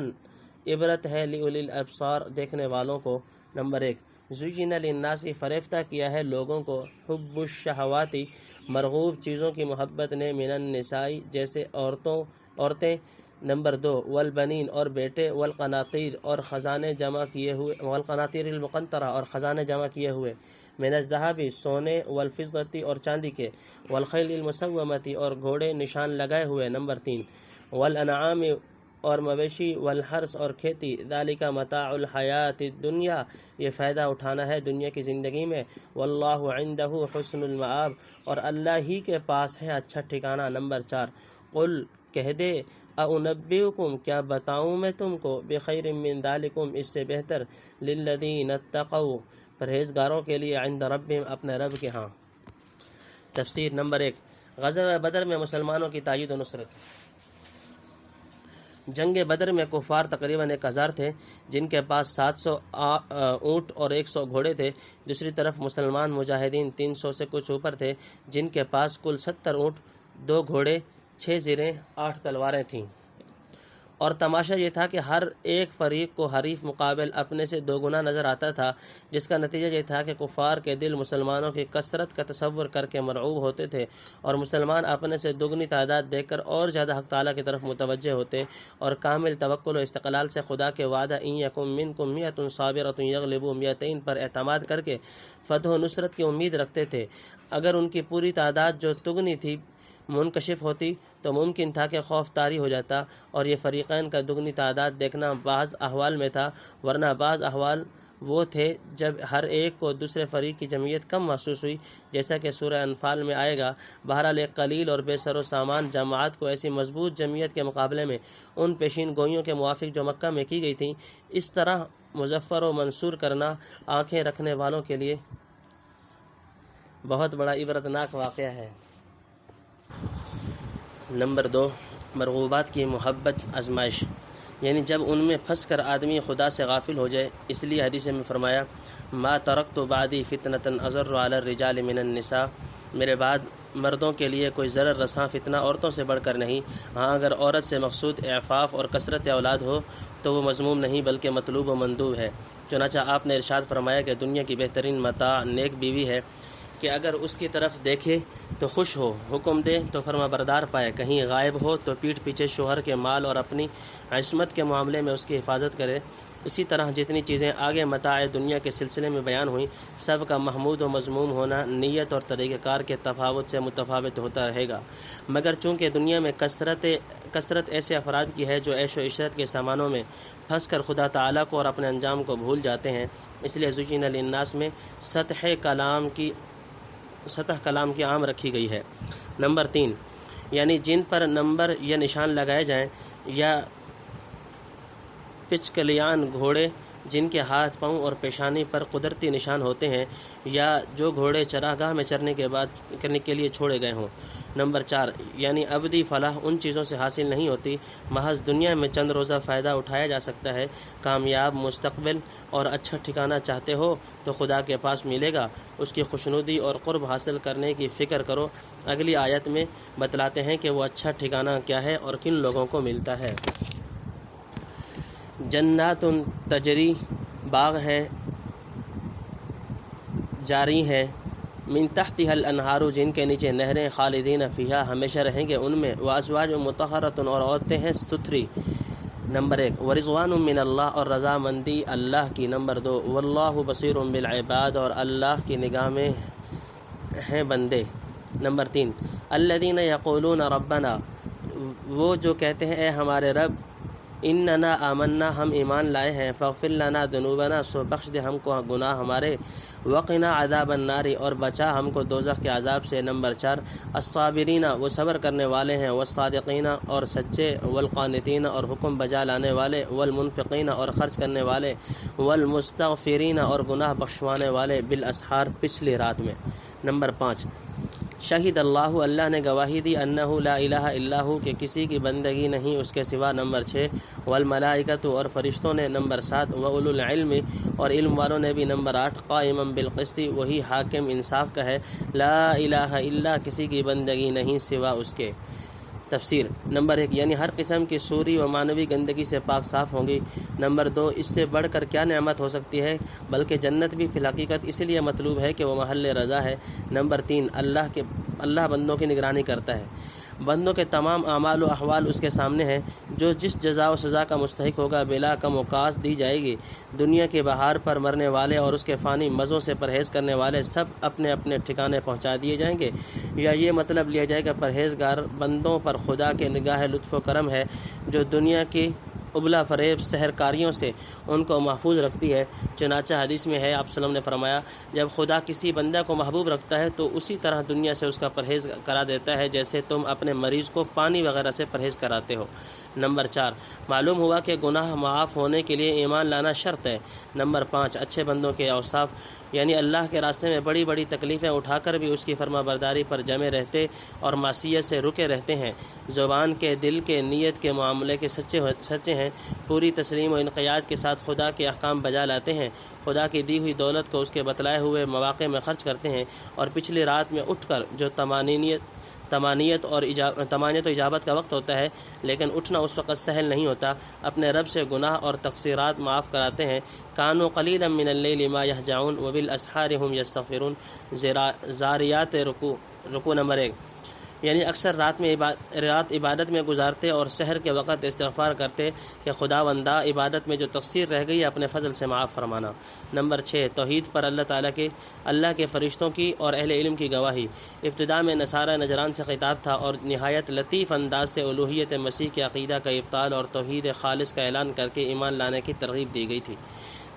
عبرت ہے، لأولی الابصار، دیکھنے والوں کو۔ نمبر 1، زین للناس، فریفتہ کیا ہے لوگوں کو، حب الشہواتی، مرغوب چیزوں کی محبت نے، من النساء، جیسے عورتیں۔ نمبر 2، والبنین، اور بیٹے، والقناطیر، اور خزانے جمع کیے ہوئے، والقناطیر المقنطرہ، اور خزانے جمع کیے ہوئے، من الذہب، سونے، والفضۃ، اور چاندی کے، والخیل المسومۃ، اور گھوڑے نشان لگائے ہوئے۔ نمبر 3، والانعام، اور مویشی، والحرث، اور کھیتی، ذالک متاع الحیات الدنیا، یہ فائدہ اٹھانا ہے دنیا کی زندگی میں، واللہ عندہ حسن المآب، اور اللہ ہی کے پاس ہے اچھا ٹھکانہ۔ نمبر 4، قل، کہہ دے، اونبئکم، کیا بتاؤں میں تم کو، بخیر من ذالکم، اس سے بہتر، للذین اتقوا، پرہیزگاروں کے لیے، عند ربہم، اپنے رب کے ہاں۔ تفسیر۔ نمبر 1، غزوہ بدر میں مسلمانوں کی تائید و نصرت۔ جنگ بدر میں کفار تقریباً 1000 تھے، جن کے پاس 700 اونٹ اور 100 گھوڑے تھے۔ دوسری طرف مسلمان مجاہدین 300 سے کچھ اوپر تھے، جن کے پاس کل 70 اونٹ، 2 گھوڑے، 6 زرہیں، 8 تلواریں تھیں۔ اور تماشا یہ تھا کہ ہر ایک فریق کو حریف مقابل اپنے سے 2 گنا نظر آتا تھا، جس کا نتیجہ یہ تھا کہ کفار کے دل مسلمانوں کی کثرت کا تصور کر کے مرعوب ہوتے تھے، اور مسلمان اپنے سے دوگنی تعداد دیکھ کر اور زیادہ حق تعالیٰ کی طرف متوجہ ہوتے، اور کامل توکل و استقلال سے خدا کے وعدہ ان یکم منکم مئۃ صابرۃ یغلبوا مئتین پر اعتماد کر کے فتح و نصرت کی امید رکھتے تھے۔ اگر ان کی پوری تعداد جو تگنی تھی منکشف ہوتی تو ممکن تھا کہ خوف طاری ہو جاتا، اور یہ فریقین کا دگنی تعداد دیکھنا بعض احوال میں تھا، ورنہ بعض احوال وہ تھے جب ہر ایک کو دوسرے فریق کی جمعیت کم محسوس ہوئی، جیسا کہ سورہ انفال میں آئے گا۔ بہرحال ایک قلیل اور بے سر و سامان جماعت کو ایسی مضبوط جمعیت کے مقابلے میں ان پیشین گوئیوں کے موافق جو مکہ میں کی گئی تھیں، اس طرح مظفر و منصور کرنا آنکھیں رکھنے والوں کے لیے بہت بڑا عبرتناک واقعہ ہے۔ نمبر 2، مرغوبات کی محبت، آزمائش، یعنی جب ان میں پھنس کر آدمی خدا سے غافل ہو جائے۔ اس لیے حدیث میں فرمایا، ما ترکت بعدی فتنة اضر علی الرجال من النساء، میرے بعد مردوں کے لیے کوئی ضرر رساں فتنہ عورتوں سے بڑھ کر نہیں۔ ہاں اگر عورت سے مقصود اعفاف اور کثرت اولاد ہو تو وہ مذموم نہیں بلکہ مطلوب و مندوب ہے۔ چنانچہ آپ نے ارشاد فرمایا کہ دنیا کی بہترین متاع نیک بیوی ہے کہ اگر اس کی طرف دیکھے تو خوش ہو، حکم دے تو فرما بردار پائے، کہیں غائب ہو تو پیٹھ پیچھے شوہر کے مال اور اپنی عصمت کے معاملے میں اس کی حفاظت کرے۔ اسی طرح جتنی چیزیں آگے متاع دنیا کے سلسلے میں بیان ہوئیں، سب کا محمود و مذموم ہونا نیت اور طریقہ کار کے تفاوت سے متفاوت ہوتا رہے گا، مگر چونکہ دنیا میں کثرت ایسے افراد کی ہے جو عیش و عشرت کے سامانوں میں پھنس کر خدا تعالیٰ کو اور اپنے انجام کو بھول جاتے ہیں، اس لیے زین للناس میں سطح کلام کی سطح کلام کی عام رکھی گئی ہے۔ نمبر 3، یعنی جن پر نمبر یا نشان لگائے جائیں، یا پچکلیان گھوڑے جن کے ہاتھ، پاؤں اور پیشانی پر قدرتی نشان ہوتے ہیں، یا جو گھوڑے چراگاہ میں چرنے کے لیے چھوڑے گئے ہوں۔ نمبر 4، یعنی ابدی فلاح ان چیزوں سے حاصل نہیں ہوتی، محض دنیا میں چند روزہ فائدہ اٹھایا جا سکتا ہے۔ کامیاب مستقبل اور اچھا ٹھکانہ چاہتے ہو تو خدا کے پاس ملے گا، اس کی خوشنودی اور قرب حاصل کرنے کی فکر کرو۔ اگلی آیت میں بتلاتے ہیں کہ وہ اچھا ٹھکانہ کیا ہے اور کن لوگوں کو ملتا ہے۔ جنات تجری، باغ ہیں جاری ہیں، من تحتها الانہار، جن کے نیچے نہریں، خالدین فیہا، ہمیشہ رہیں گے ان میں، وازواج مطہرۃ، اور عورتیں ہیں ستھری۔ نمبر 1، ورضوان من اللہ، اور رضامندی اللہ کی۔ نمبر 2، واللہ بصیر بالعباد، اور اللہ کی نگاہ میں ہیں بندے۔ نمبر 3، الذین یقولون ربنا، وہ جو کہتے ہیں اے ہمارے رب، اننا آمنا، ہم ایمان لائے ہیں، فاغفر لنا ذنوبنا، سو بخش دے ہم کو گناہ ہمارے، وقنا عذاب النار، اور بچا ہم کو دوزخ کے عذاب سے۔ نمبر 4، الصابرین، وہ صبر کرنے والے ہیں، والصادقین، اور سچے، والقانتین، اور حکم بجا لانے والے، والمنفقین، اور خرچ کرنے والے، والمستغفرین، اور گناہ بخشوانے والے، بالاسحار، پچھلی رات میں۔ نمبر 5، شہید اللہ، اللہ نے گواہی دی، انہ لا الہ الا ہو، کہ کسی کی بندگی نہیں اس کے سوا۔ نمبر 6، والملائکۃ، اور فرشتوں نے۔ نمبر 7، واولو العلم، اور علم والوں نے بھی۔ نمبر 8، قائما بالقسط، وہی حاکم انصاف کا ہے، لا الہ الا، کسی کی بندگی نہیں سوا اس کے۔ تفسیر۔ نمبر 1، یعنی ہر قسم کی سوری و معنوی گندگی سے پاک صاف ہوں گی۔ نمبر 2، اس سے بڑھ کر کیا نعمت ہو سکتی ہے، بلکہ جنت بھی فی الحقیقت اس لیے مطلوب ہے کہ وہ محل رضا ہے۔ نمبر 3، اللہ بندوں کی نگرانی کرتا ہے، بندوں کے تمام اعمال و احوال اس کے سامنے ہیں، جو جس جزا و سزا کا مستحق ہوگا بلا کم و کاس دی جائے گی۔ دنیا کے بہار پر مرنے والے اور اس کے فانی مزوں سے پرہیز کرنے والے سب اپنے اپنے ٹھکانے پہنچا دیے جائیں گے، یا یہ مطلب لیا جائے کہ پرہیزگار بندوں پر خدا کے نگاہ لطف و کرم ہے، جو دنیا کی ابلا فریب سحر کاریوں سے ان کو محفوظ رکھتی ہے۔ چنانچہ حدیث میں ہے، آپ وسلم نے فرمایا، جب خدا کسی بندہ کو محبوب رکھتا ہے تو اسی طرح دنیا سے اس کا پرہیز کرا دیتا ہے جیسے تم اپنے مریض کو پانی وغیرہ سے پرہیز کراتے ہو۔ نمبر 4، معلوم ہوا کہ گناہ معاف ہونے کے لیے ایمان لانا شرط ہے۔ نمبر 5، اچھے بندوں کے اوصاف، یعنی اللہ کے راستے میں بڑی بڑی تکلیفیں اٹھا کر بھی اس کی فرما برداری پر جمے رہتے اور معصیت سے رکے رہتے ہیں، زبان کے، دل کے، نیت کے، معاملے کے سچے ہیں، پوری تسلیم و انقیاد کے ساتھ خدا کے احکام بجا لاتے ہیں، خدا کی دی ہوئی دولت کو اس کے بتلائے ہوئے مواقع میں خرچ کرتے ہیں، اور پچھلی رات میں اٹھ کر، جو تمانیت و اجابت کا وقت ہوتا ہے، لیکن اٹھنا اس وقت سہل نہیں ہوتا، اپنے رب سے گناہ اور تقصیرات معاف کراتے ہیں۔ کانوا قلیلا من اللیل ما یہجعون وبالاسحار هم یستغفرون۔ زاریات رکوع نمبر 1، یعنی اکثر رات عبادت میں گزارتے اور سحر کے وقت استغفار کرتے کہ خداوندا عبادت میں جو تقصیر رہ گئی اپنے فضل سے معاف فرمانا۔ نمبر 6، توحید پر اللہ کے فرشتوں کی اور اہل علم کی گواہی۔ ابتدا میں نصارہ نجران سے خطاب تھا اور نہایت لطیف انداز سے الوہیت مسیح کے عقیدہ کا ابطال اور توحید خالص کا اعلان کر کے ایمان لانے کی ترغیب دی گئی تھی۔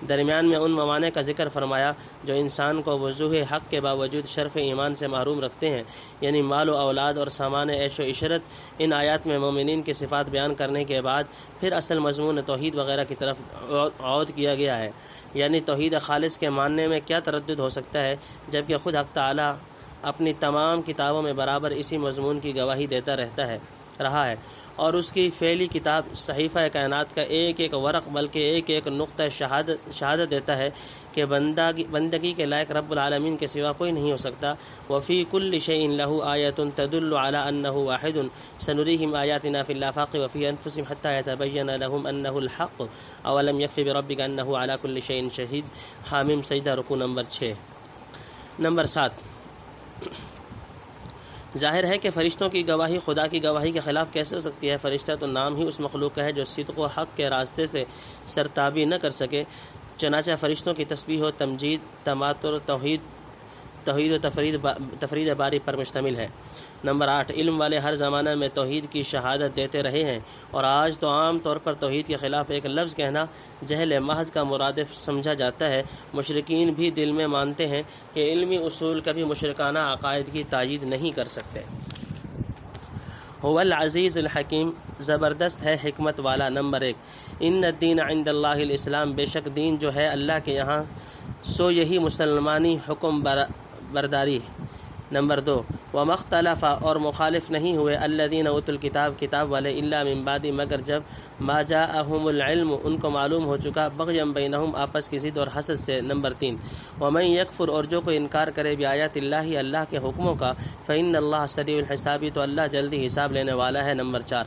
درمیان میں ان موانع کا ذکر فرمایا جو انسان کو وضوح حق کے باوجود شرف ایمان سے محروم رکھتے ہیں، یعنی مال و اولاد اور سامان عیش و عشرت۔ ان آیات میں مومنین کی صفات بیان کرنے کے بعد پھر اصل مضمون توحید وغیرہ کی طرف عود کیا گیا ہے، یعنی توحید خالص کے ماننے میں کیا تردد ہو سکتا ہے، جبکہ خود حق تعالی اپنی تمام کتابوں میں برابر اسی مضمون کی گواہی دیتا رہا ہے، اور اس کی فعلی کتاب صحیفہ کائنات کا ایک ایک ورق بلکہ ایک ایک نقطہ شہادت دیتا ہے کہ بندگی کے لائق رب العالمین کے سوا کوئی نہیں ہو سکتا۔ وفی کل شیء لہ آیۃ تدل علی انہ واحد سنریہم آیاتنا فی الآفاق وفی انفسہم حتی یتبین لہم انہ الحق اولم یکفی بربک انہ علی کل شیء شہید۔ حامیم سجدہ رکوع نمبر 6۔ نمبر 7، ظاہر ہے کہ فرشتوں کی گواہی خدا کی گواہی کے خلاف کیسے ہو سکتی ہے؟ فرشتہ تو نام ہی اس مخلوق کا ہے جو صدق و حق کے راستے سے سرتابی نہ کر سکے۔ چنانچہ فرشتوں کی تسبیح و تمجید، تماتر، توحید، توحید و تفرید باری پر مشتمل ہے۔ نمبر 8، علم والے ہر زمانہ میں توحید کی شہادت دیتے رہے ہیں، اور آج تو عام طور پر توحید کے خلاف ایک لفظ کہنا جہل محض کا مرادف سمجھا جاتا ہے۔ مشرکین بھی دل میں مانتے ہیں کہ علمی اصول کبھی مشرکانہ عقائد کی تائید نہیں کر سکتے۔ هو العزیز الحکیم، زبردست ہے حکمت والا۔ نمبر 1، ان الدین عند اللہ الاسلام، بے شک دین جو ہے اللہ کے یہاں سو یہی مسلمانی حکم برداری۔ نمبر 2، وما اختلف، اور مخالف نہیں ہوئے الذین اوتوا الکتاب، کتاب والے، الا من بعد، مگر جب ما جاءہم العلم، ان کو معلوم ہو چکا، بغیا بینہم، آپس کی ضد اور حسد سے۔ نمبر 3، ومن یکفر، اور جو کوئی انکار کرے بآیات اللہ، اللہ کے حکموں کا، فإن اللہ سریع الحساب، تو اللہ جلدی حساب لینے والا ہے۔ نمبر 4،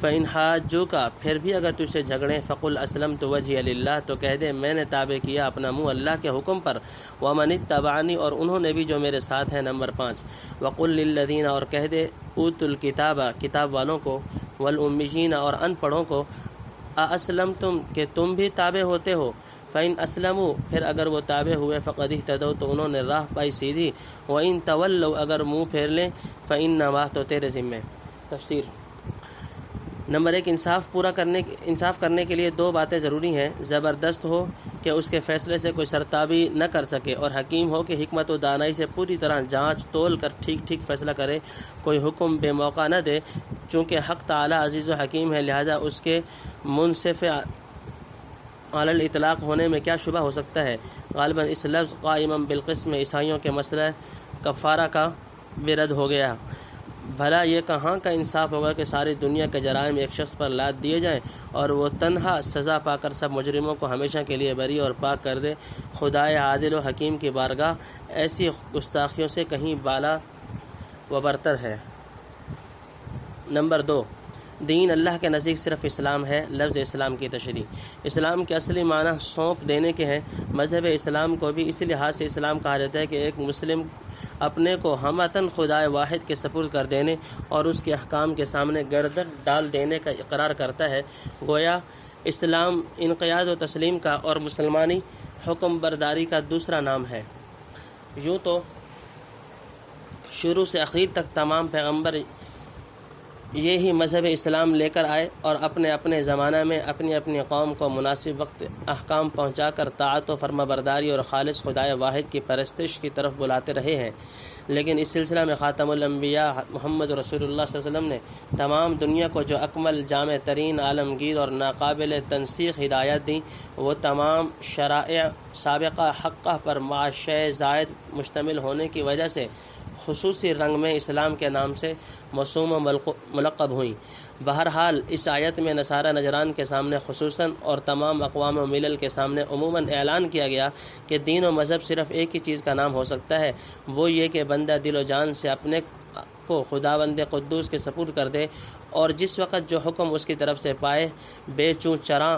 فإن حاجوک، پھر بھی اگر تجھ سے جھگڑیں، فقل اسلمت وجہی للہ، تو کہہ دے میں نے تابع کیا اپنا منہ اللہ کے حکم پر، ومن اتبعنی، اور انہوں نے بھی جو میرے ساتھ ہیں۔ نمبر 5، وقل للذین، اور کہہ دے اوتوا الکتاب، کتاب والوں کو، والامیین، اور ان پڑھوں کو، اسلمتم، کہ تم بھی تابع ہوتے ہو، فإن اسلموا، پھر اگر وہ تابع ہوئے، فقد اہتدوا، تو انہوں نے راہ پائی سیدھی، وإن تولوا، اگر منہ پھیر لیں، فإنما، تو تیرے ذمے۔ تفسیر۔ نمبر 1، انصاف کرنے کے لیے دو باتیں ضروری ہیں: زبردست ہو کہ اس کے فیصلے سے کوئی سرتابی نہ کر سکے، اور حکیم ہو کہ حکمت و دانائی سے پوری طرح جانچ تول کر ٹھیک فیصلہ کرے، کوئی حکم بے موقع نہ دے۔ چونکہ حق تعالی عزیز و حکیم ہے، لہذا اس کے منصف علی الاطلاق ہونے میں کیا شبہ ہو سکتا ہے؟ غالباً اس لفظ قائما بالقسط میں عیسائیوں کے مسئلہ کفارہ کا بھی رد ہو گیا۔ بھلا یہ کہاں کا انصاف ہوگا کہ ساری دنیا کے جرائم ایک شخص پر لاد دیے جائیں، اور وہ تنہا سزا پا کر سب مجرموں کو ہمیشہ کے لیے بری اور پاک کر دے؟ خدائے عادل و حکیم کی بارگاہ ایسی گستاخیوں سے کہیں بالا و برتر ہے۔ نمبر 2، دین اللہ کے نزدیک صرف اسلام ہے۔ لفظ اسلام کی تشریح۔ اسلام کے اصلی معنی سونپ دینے کے ہیں۔ مذہب اسلام کو بھی اسی لحاظ سے اسلام کہا جاتا ہے کہ ایک مسلم اپنے کو ہمتاً خدائے واحد کے سپرد کر دینے اور اس کے احکام کے سامنے گردن ڈال دینے کا اقرار کرتا ہے۔ گویا اسلام انقیاد و تسلیم کا اور مسلمانی حکم برداری کا دوسرا نام ہے۔ یوں تو شروع سے اخیر تک تمام پیغمبر یہی مذہب اسلام لے کر آئے، اور اپنے اپنے زمانہ میں اپنی اپنی قوم کو مناسب وقت احکام پہنچا کر طاعت و فرما برداری اور خالص خدائے واحد کی پرستش کی طرف بلاتے رہے ہیں۔ لیکن اس سلسلہ میں خاتم الانبیاء محمد رسول اللہ صلی اللہ علیہ وسلم نے تمام دنیا کو جو اکمل، جامع ترین، عالمگیر اور ناقابل تنسیخ ہدایت دیں، وہ تمام شرائع سابقہ حقہ پر معاشۂ زائد مشتمل ہونے کی وجہ سے خصوصی رنگ میں اسلام کے نام سے موسوم و ملقب ہوئیں۔ بہرحال اس آیت میں نصارہ نجران کے سامنے خصوصاً اور تمام اقوام و ملل کے سامنے عموماً اعلان کیا گیا کہ دین و مذہب صرف ایک ہی چیز کا نام ہو سکتا ہے، وہ یہ کہ بندہ دل و جان سے اپنے کو خداوند قدوس کے سپرد کر دے، اور جس وقت جو حکم اس کی طرف سے پائے بے چوں چراں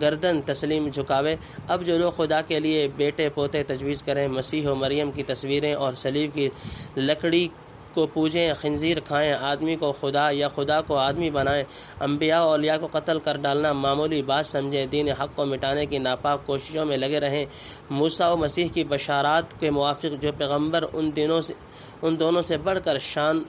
گردن تسلیم جھکاوے۔ اب جو لوگ خدا کے لیے بیٹے پوتے تجویز کریں، مسیح و مریم کی تصویریں اور صلیب کی لکڑی کو پوجیں، خنزیر کھائیں، آدمی کو خدا یا خدا کو آدمی بنائیں، انبیاء و اولیاء کو قتل کر ڈالنا معمولی بات سمجھیں، دین حق کو مٹانے کی ناپاک کوششوں میں لگے رہیں، موسیٰ و مسیح کی بشارات کے موافق جو پیغمبر ان دونوں سے بڑھ کر شان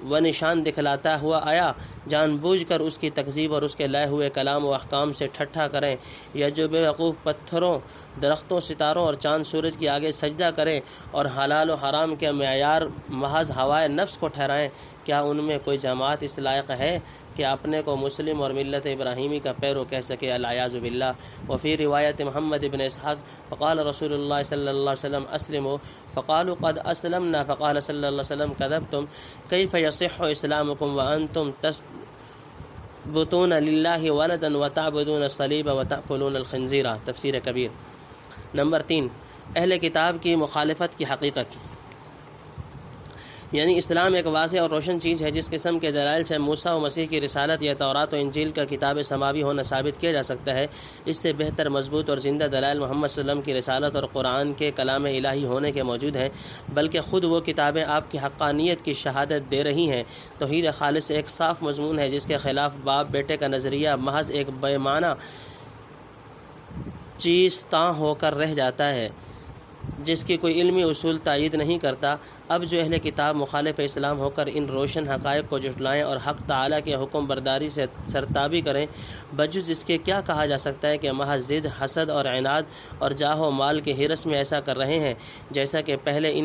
و نشان دکھلاتا ہوا آیا، جان بوجھ کر اس کی تکذیب اور اس کے لائے ہوئے کلام و احکام سے ٹھٹھا کریں، یا جو بے وقوف پتھروں، درختوں، ستاروں اور چاند سورج کے آگے سجدہ کریں اور حلال و حرام کے معیار محض ہوائے نفس کو ٹھہرائیں، کیا ان میں کوئی جماعت اس لائق ہے کہ اپنے کو مسلم اور ملت ابراہیمی کا پیرو کہہ سکے؟ العیاذ باللہ۔ وفی روایت محمد بن اسحاق فقال رسول اللہ صلی اللہ علیہ وسلم اسلموا فقالوا قد اسلمنا فقال صلی اللہ علیہ وسلم کذبتم کیف یصح اسلامکم وانتم تثبتون للہ ولدا وتعبدون الصلیب وتأکلون الخنزیر۔ تفسیر کبیر۔ نمبر 3، اہل کتاب کی مخالفت کی حقیقت، یعنی اسلام ایک واضح اور روشن چیز ہے جس قسم کے دلائل سے موسیٰ و مسیح کی رسالت یا تورات و انجیل کا کتاب سماوی ہونا ثابت کیا جا سکتا ہے۔ اس سے بہتر مضبوط اور زندہ دلائل محمد صلی اللہ علیہ وسلم کی رسالت اور قرآن کے کلام الہی ہونے کے موجود ہیں، بلکہ خود وہ کتابیں آپ کی حقانیت کی شہادت دے رہی ہیں۔ توحید خالص ایک صاف مضمون ہے جس کے خلاف باپ بیٹے کا نظریہ محض ایک بے معنی چیز تاں ہو کر رہ جاتا ہے۔ جس کی کوئی علمی اصول تائید نہیں کرتا۔ اب جو اہل کتاب مخالف اسلام ہو کر ان روشن حقائق کو جھٹلائیں اور حق تعالیٰ کے حکم برداری سے سرتابی کریں، بجز اس کے کیا کہا جا سکتا ہے کہ محض ضد، حسد اور عناد اور جاہ و مال کے حرص میں ایسا کر رہے ہیں، جیسا کہ پہلے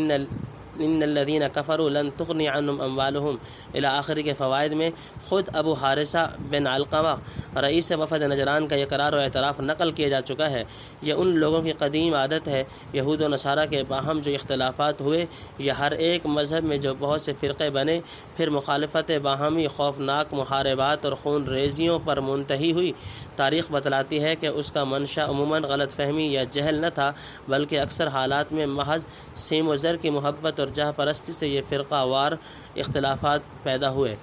ان الذین کفروا لن تغنی عنہم اموالہم الی آخر کے فوائد میں خود ابو حارثہ بن علقمہ رئیس وفد نجران کا یہ اقرار و اعتراف نقل کیا جا چکا ہے۔ یہ ان لوگوں کی قدیم عادت ہے، یہود و نصارہ کے باہم جو اختلافات ہوئے، یہ ہر ایک مذہب میں جو بہت سے فرقے بنے، پھر مخالفت باہمی خوفناک محاربات اور خون ریزیوں پر منتہی ہوئی۔ تاریخ بتلاتی ہے کہ اس کا منشا عموماً غلط فہمی یا جہل نہ تھا، بلکہ اکثر حالات میں محض سیم و زر کی محبت اور جاہ پرستی سے یہ فرقہ وار اختلافات پیدا ہوئے۔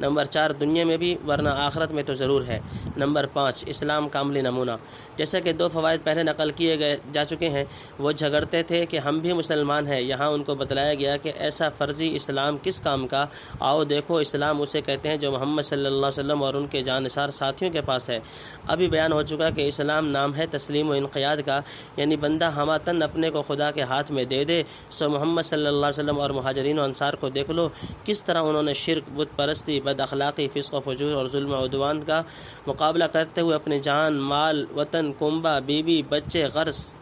نمبر 4، دنیا میں بھی ورنہ آخرت میں تو ضرور ہے۔ نمبر 5، اسلام کا عملی نمونہ۔ جیسا کہ 2 فوائد پہلے نقل کیے جا چکے ہیں، وہ جھگڑتے تھے کہ ہم بھی مسلمان ہیں، یہاں ان کو بتلایا گیا کہ ایسا فرضی اسلام کس کام کا؟ آؤ دیکھو، اسلام اسے کہتے ہیں جو محمد صلی اللہ علیہ وسلم اور ان کے جانثار ساتھیوں کے پاس ہے۔ ابھی بیان ہو چکا کہ اسلام نام ہے تسلیم و انقیاد کا، یعنی بندہ ہمہ اپنے کو خدا کے ہاتھ میں دے دے۔ سو محمد صلی اللہ علیہ وسلم اور مہاجرین و انصار کو دیکھ لو، کس طرح انہوں نے شرک، بت پرستی، بد اخلاقی، فسق و فجور اور ظلم و عدوان کا مقابلہ کرتے ہوئے اپنی جان، مال، وطن، کنبہ، بیوی، بچے، غرض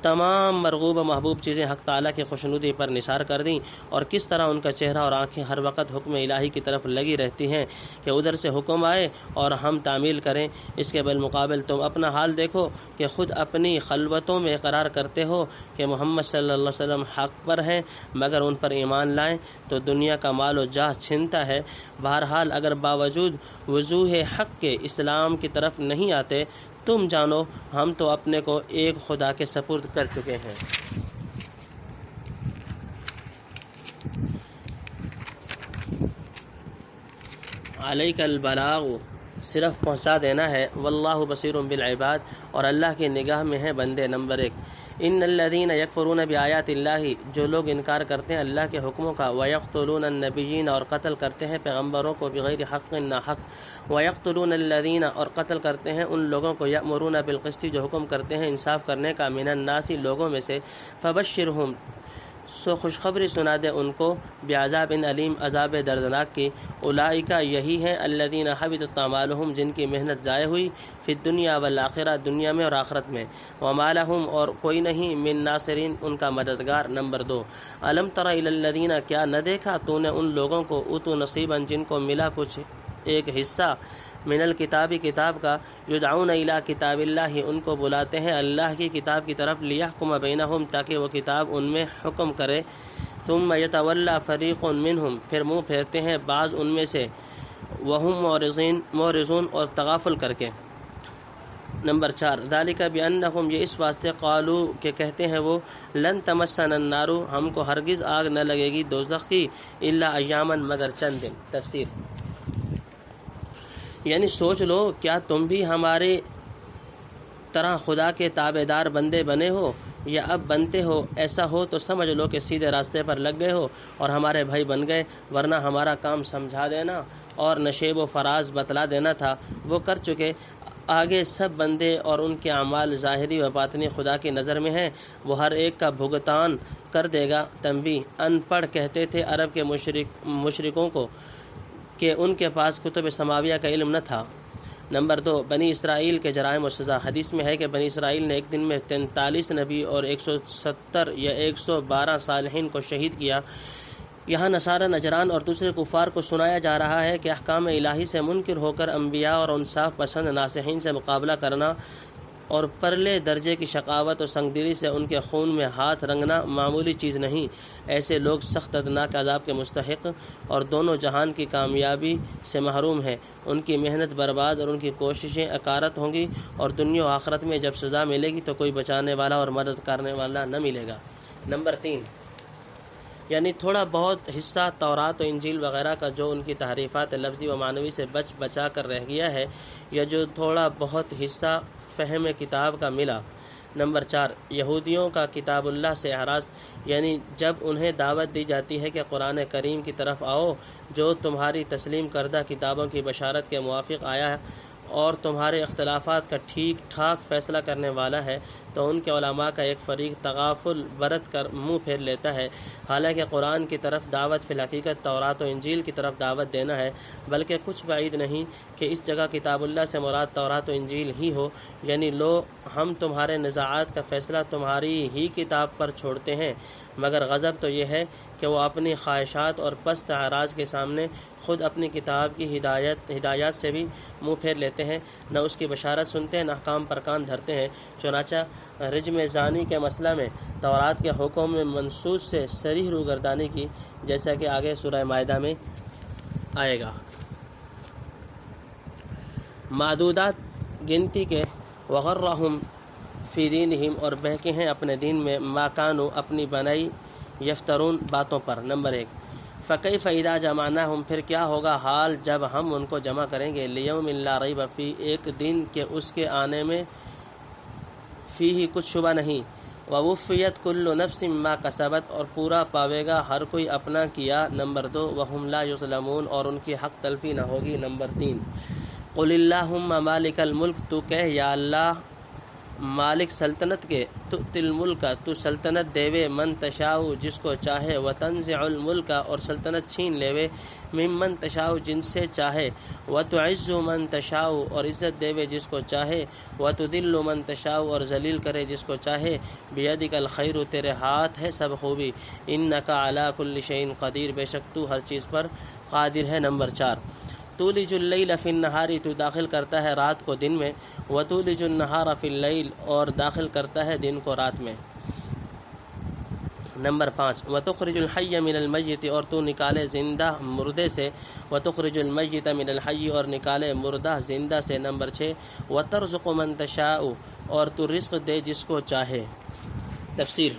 تمام مرغوب و محبوب چیزیں حق تعالیٰ کی خوشنودی پر نثار کر دیں، اور کس طرح ان کا چہرہ اور آنکھیں ہر وقت حکم الہی کی طرف لگی رہتی ہیں کہ ادھر سے حکم آئے اور ہم تعمیل کریں۔ اس کے بالمقابل تم اپنا حال دیکھو کہ خود اپنی خلوتوں میں اقرار کرتے ہو کہ محمد صلی اللہ علیہ وسلم حق پر ہیں، مگر ان پر ایمان لائیں تو دنیا کا مال و جاہ چھنتا ہے۔ بہرحال اگر باوجود وضوح حق کے اسلام کی طرف نہیں آتے، تم جانو ہم تو اپنے کو ایک خدا کے سپرد کر چکے ہیں۔ علیک البلاغ، صرف پہنچا دینا ہے، واللہ بصیر بالعباد، اور اللہ کی نگاہ میں ہے بندے۔ نمبر 1، ان الذین یکفرون بآیات اللہ، جو لوگ انکار کرتے ہیں اللہ کے حکموں کا، ویقتلون النبیین، اور قتل کرتے ہیں پیغمبروں کو، بغیر حق ناحق، ویقتلون الذین، اور قتل کرتے ہیں ان لوگوں کو، یأمرون بالقسط، جو حکم کرتے ہیں انصاف کرنے کا، من الناس، لوگوں میں سے، فبشرہم، سو خوشخبری سنا دے ان کو، بعذاب علیم، عذاب دردناک کی۔ اولئک، یہی ہیں، الذین حبطت اعمالہم، جن کی محنت ضائع ہوئی، فی الدنیا والآخرہ، دنیا میں اور آخرت میں، وما لہم، اور کوئی نہیں، من ناصرین، ان کا مددگار۔ نمبر 2، الم تر الی الذین، کیا نہ دیکھا تو نے ان لوگوں کو، اوتوا نصیبا، جن کو ملا کچھ ایک حصہ، من الکتاب، کتاب کا، یدعون الی کتاب اللہ، ان کو بلاتے ہیں اللہ کی کتاب کی طرف، لیحکم بینہم، تاکہ وہ کتاب ان میں حکم کرے، ثم یتولی فریق منہم، پھر منہ پھیرتے ہیں بعض ان میں سے، وہم معرضون، اور تغافل کر کے۔ نمبر 4، ذالک بانہم، یہ اس واسطے، قالوا، کہ کہتے ہیں وہ، لن تمسنا النار، ہم کو ہرگز آگ نہ لگے گی دوزخ کی، الا ایاما، مگر چند دن۔ تفسیر، یعنی سوچ لو، کیا تم بھی ہمارے طرح خدا کے تابع دار بندے بنے ہو یا اب بنتے ہو؟ ایسا ہو تو سمجھ لو کہ سیدھے راستے پر لگ گئے ہو اور ہمارے بھائی بن گئے، ورنہ ہمارا کام سمجھا دینا اور نشیب و فراز بتلا دینا تھا، وہ کر چکے۔ آگے سب بندے اور ان کے اعمال ظاہری و باطنی خدا کی نظر میں ہیں، وہ ہر ایک کا بھگتان کر دے گا۔ تنبیہ، ان پڑھ کہتے تھے عرب کے مشرکوں کو کہ ان کے پاس کتب سماویہ کا علم نہ تھا۔ نمبر 2، بنی اسرائیل کے جرائم و سزا۔ حدیث میں ہے کہ بنی اسرائیل نے ایک دن میں 43 نبی اور 170 یا 112 صالحین کو شہید کیا۔ یہاں نصارہ نجران اور دوسرے کفار کو سنایا جا رہا ہے کہ احکام الہی سے منکر ہو کر انبیاء اور انصاف پسند ناصحین سے مقابلہ کرنا اور پرلے درجے کی شقاوت و سنگدلی سے ان کے خون میں ہاتھ رنگنا معمولی چیز نہیں۔ ایسے لوگ سخت دردناک عذاب کے مستحق اور دونوں جہان کی کامیابی سے محروم ہیں۔ ان کی محنت برباد اور ان کی کوششیں اکارت ہوں گی، اور دنیا و آخرت میں جب سزا ملے گی تو کوئی بچانے والا اور مدد کرنے والا نہ ملے گا۔ نمبر 3، یعنی تھوڑا بہت حصہ تورات و انجیل وغیرہ کا جو ان کی تحریفات لفظی و معنوی سے بچا کر رہ گیا ہے، یا جو تھوڑا بہت حصہ فہم کتاب کا ملا۔ نمبر 4، یہودیوں کا کتاب اللہ سے اعراض، یعنی جب انہیں دعوت دی جاتی ہے کہ قرآن کریم کی طرف آؤ جو تمہاری تسلیم کردہ کتابوں کی بشارت کے موافق آیا اور تمہارے اختلافات کا ٹھیک ٹھاک فیصلہ کرنے والا ہے، تو ان کے علماء کا ایک فریق تغافل برت کر منہ پھیر لیتا ہے، حالانکہ قرآن کی طرف دعوت فی الحقیقت تورات و انجیل کی طرف دعوت دینا ہے، بلکہ کچھ بعید نہیں کہ اس جگہ کتاب اللہ سے مراد تورات و انجیل ہی ہو، یعنی لو ہم تمہارے نزاعات کا فیصلہ تمہاری ہی کتاب پر چھوڑتے ہیں، مگر غضب تو یہ ہے کہ وہ اپنی خواہشات اور پست اعراض کے سامنے خود اپنی کتاب کی ہدایات سے بھی منہ پھیر لیتے ہیں، نہ اس کی بشارت سنتے ہیں، نہ احکام پر کان دھرتے ہیں۔ چنانچہ رجم زانی کے مسئلہ میں تورات کے حکم میں منصوص سے صریح روگردانی کی، جیسا کہ آگے سورہ مائدہ میں آئے گا۔ معدودات گنتی کے وغرہم فی دینہم، اور بہکے ہیں اپنے دین میں، ما کانوا اپنی بنائی، یفترون باتوں پر۔ نمبر 1، فکیف اذا جمعناہم، پھر کیا ہوگا حال جب ہم ان کو جمع کریں گے، لیوم لا ریب فیہ، ایک دن کے اس کے آنے میں، فیہ کچھ شبہ نہیں، ووفیت کل نفس ما کسبت، اور پورا پاوے گا ہر کوئی اپنا کیا۔ نمبر 2، وہم لا یظلمون، اور ان کی حق تلفی نہ ہوگی۔ نمبر 3، قل اللہم مالک الملک، تو کہہ یا اللہ مالک سلطنت کے، تؤتی الملک، تو سلطنت دیوے، من تشاء جس کو چاہے، وتنزع الملک، اور سلطنت چھین لیوے، ممن تشاء جن سے چاہے، وتعز من تشاء، اور عزت دیوے جس کو چاہے، وتذل من تشاء، اور ذلیل کرے جس کو چاہے، بیدک الخیر، تیرے ہاتھ ہے سب خوبی، انک علی کل شیء قدیر، بے شک تو ہر چیز پر قادر ہے۔ نمبر 4، تولج اللیل فی النہار، تو داخل کرتا ہے رات کو دن میں، وتولج النہار فی اللیل، اور داخل کرتا ہے دن کو رات میں۔ نمبر 5، وتخرج الحی من المیت، اور تو نکالے زندہ مردے سے، وتخرج المیت من الحی، اور نکالے مردہ زندہ سے۔ نمبر 6، وترزق من تشاء، اور تو رزق دے جس کو چاہے۔ تفسیر۔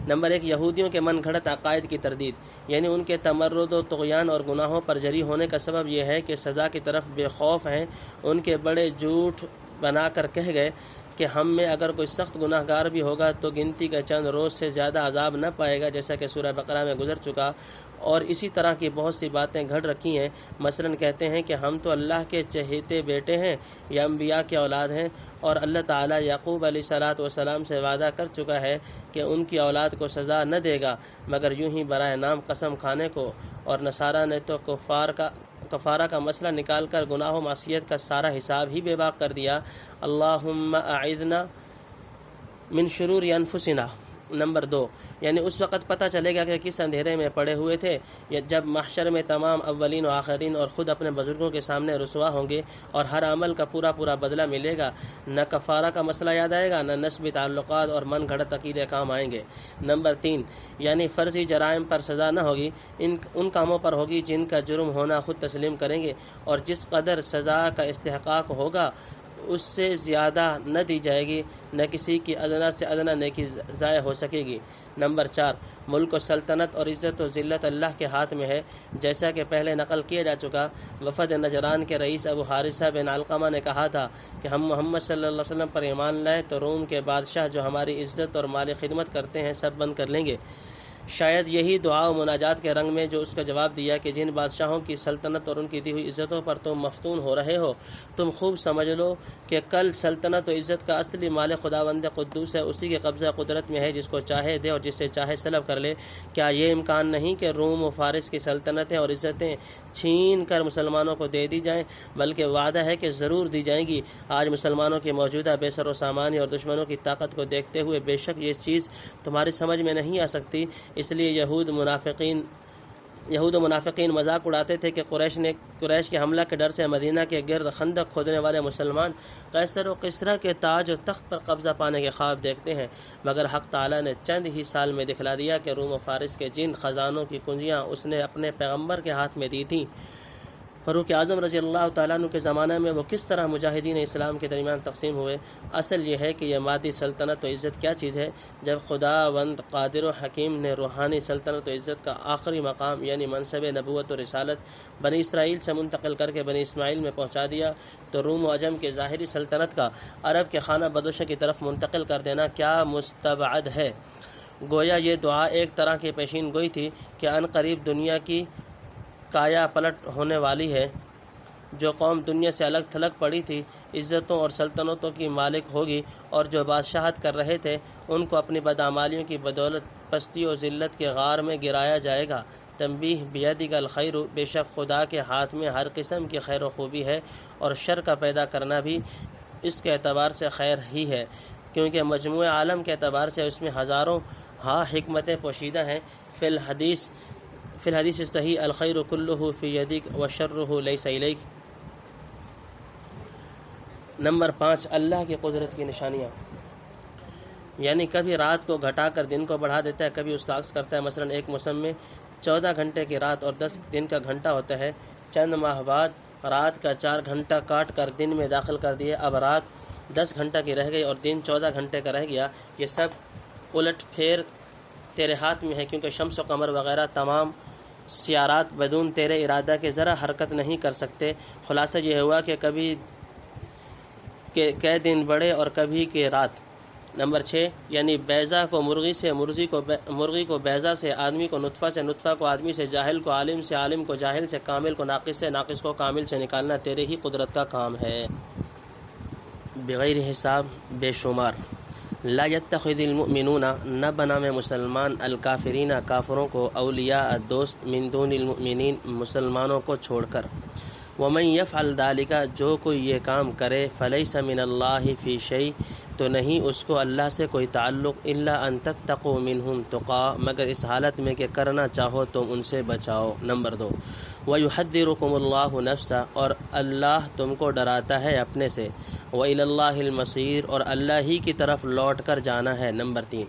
نمبر 1، یہودیوں کے من گھڑت عقائد کی تردید، یعنی ان کے تمرد و طغیان اور گناہوں پر جری ہونے کا سبب یہ ہے کہ سزا کی طرف بے خوف ہیں۔ ان کے بڑے جھوٹ بنا کر کہہ گئے کہ ہم میں اگر کوئی سخت گناہ گار بھی ہوگا تو گنتی کا چند روز سے زیادہ عذاب نہ پائے گا، جیسا کہ سورہ بقرہ میں گزر چکا، اور اسی طرح کی بہت سی باتیں گھڑ رکھی ہیں۔ مثلا کہتے ہیں کہ ہم تو اللہ کے چہیتے بیٹے ہیں یا انبیاء کے اولاد ہیں، اور اللہ تعالیٰ یعقوب علیہ الصلاۃ والسلام سے وعدہ کر چکا ہے کہ ان کی اولاد کو سزا نہ دے گا مگر یوں ہی برائے نام قسم کھانے کو۔ اور نصارہ نے تو کفارہ کا مسئلہ نکال کر گناہ و معصیت کا سارا حساب ہی بے باک کر دیا۔ اللہم اعذنا من شرور انفسنا۔ نمبر 2، یعنی اس وقت پتہ چلے گا کہ کس اندھیرے میں پڑے ہوئے تھے، جب محشر میں تمام اولین و آخرین اور خود اپنے بزرگوں کے سامنے رسوا ہوں گے، اور ہر عمل کا پورا پورا بدلہ ملے گا۔ نہ کفارہ کا مسئلہ یاد آئے گا، نہ نسبی تعلقات اور من گھڑت عقیدے کام آئیں گے۔ نمبر 3، یعنی فرضی جرائم پر سزا نہ ہوگی، ان کاموں پر ہوگی جن کا جرم ہونا خود تسلیم کریں گے، اور جس قدر سزا کا استحقاق ہوگا اس سے زیادہ نہ دی جائے گی، نہ کسی کی ادنا سے ادنا نیکی ضائع ہو سکے گی۔ نمبر 4، ملک و سلطنت اور عزت و ذلت اللہ کے ہاتھ میں ہے، جیسا کہ پہلے نقل کیا جا چکا۔ وفد نجران کے رئیس ابو حارثہ بن علقمہ نے کہا تھا کہ ہم محمد صلی اللہ علیہ وسلم پر ایمان لائیں تو روم کے بادشاہ جو ہماری عزت اور مالی خدمت کرتے ہیں سب بند کر لیں گے۔ شاید یہی دعا و مناجات کے رنگ میں جو اس کا جواب دیا کہ جن بادشاہوں کی سلطنت اور ان کی دی ہوئی عزتوں پر تم مفتون ہو رہے ہو، تم خوب سمجھ لو کہ کل سلطنت و عزت کا اصلی مالک خداوند قدوس ہے، اسی کے قبضہ قدرت میں ہے، جس کو چاہے دے اور جس سے چاہے سلب کر لے۔ کیا یہ امکان نہیں کہ روم و فارس کی سلطنتیں اور عزتیں چھین کر مسلمانوں کو دے دی جائیں، بلکہ وعدہ ہے کہ ضرور دی جائیں گی۔ آج مسلمانوں کی موجودہ بے سر و سامانی اور دشمنوں کی طاقت کو دیکھتے ہوئے بے شک یہ چیز تمہاری سمجھ میں نہیں آ سکتی۔ اس لیے یہود و منافقین مذاق اڑاتے تھے کہ قریش کے حملہ کے ڈر سے مدینہ کے گرد خندق کھودنے والے مسلمان قیصر و کسریٰ کے تاج و تخت پر قبضہ پانے کے خواب دیکھتے ہیں، مگر حق تعالیٰ نے چند ہی سال میں دکھلا دیا کہ روم و فارس کے جن خزانوں کی کنجیاں اس نے اپنے پیغمبر کے ہاتھ میں دی تھیں، فاروق اعظم رضی اللہ تعالیٰ عنہ کے زمانہ میں وہ کس طرح مجاہدین اسلام کے درمیان تقسیم ہوئے۔ اصل یہ ہے کہ یہ مادی سلطنت و عزت کیا چیز ہے، جب خداوند قادر و حکیم نے روحانی سلطنت و عزت کا آخری مقام یعنی منصب نبوت و رسالت بنی اسرائیل سے منتقل کر کے بنی اسماعیل میں پہنچا دیا، تو روم و عجم کے ظاہری سلطنت کا عرب کے خانہ بدوشوں کی طرف منتقل کر دینا کیا مستبعد ہے۔ گویا یہ دعا ایک طرح کی پیشین گوئی تھی کہ عنقریب دنیا کی کایا پلٹ ہونے والی ہے، جو قوم دنیا سے الگ تھلگ پڑی تھی عزتوں اور سلطنتوں کی مالک ہوگی، اور جو بادشاہت کر رہے تھے ان کو اپنی بدعمالیوں کی بدولت پستی و ذلت کے غار میں گرایا جائے گا۔ تنبیہ بیدک الخیر، بے شک خدا کے ہاتھ میں ہر قسم کی خیر و خوبی ہے، اور شر کا پیدا کرنا بھی اس کے اعتبار سے خیر ہی ہے، کیونکہ مجموعہ عالم کے اعتبار سے اس میں ہزاروں حکمتیں پوشیدہ ہیں۔ فی الحدیث صحیح الخیر کلہ فی یدک وشرہ لیس الیک۔ نمبر 5، اللہ کی قدرت کی نشانیاں، یعنی کبھی رات کو گھٹا کر دن کو بڑھا دیتا ہے، کبھی اس کا عکس کرتا ہے۔ مثلا ایک موسم میں 14 گھنٹے کی رات اور 10 دن کا گھنٹہ ہوتا ہے، چند ماہ بعد رات کا 4 گھنٹہ کاٹ کر دن میں داخل کر دیے، اب رات 10 گھنٹہ کی رہ گئی اور دن 14 گھنٹے کا رہ گیا۔ یہ سب الٹ پھیر تیرے ہاتھ میں ہے، کیونکہ شمس و قمر وغیرہ تمام سیارات بدون تیرے ارادہ کے ذرا حرکت نہیں کر سکتے۔ خلاصہ یہ ہوا کہ کبھی کے دن بڑھے اور کبھی کے رات۔ نمبر 6، یعنی بیضا کو مرغی سے، مرغی کو بیضا سے، آدمی کو نطفہ سے، نطفہ کو آدمی سے، جاہل کو عالم سے، عالم کو جاہل سے، کامل کو ناقص سے، ناقص کو کامل سے نکالنا تیرے ہی قدرت کا کام ہے، بغیر حساب بے شمار۔ لا یتخذ المؤمنون، نہ بنائیں مسلمان، الکافرین، کافروں کو، اولیاء، دوست، من دون المؤمنین، مسلمانوں کو چھوڑ کر۔ ومن یفعل ذلک، جو کوئی یہ کام کرے، فلیس من اللہ فی شیء، تو نہیں اس کو اللہ سے کوئی تعلق، الا ان تتقوا منہم تقا، مگر اس حالت میں کہ کرنا چاہو تم ان سے بچاؤ۔ نمبر 2، ویحذرکم اللہ نفسہ، اور اللہ تم کو ڈراتا ہے اپنے سے، وإلی اللہ المصیر، اور اللہ ہی کی طرف لوٹ کر جانا ہے۔ نمبر 3،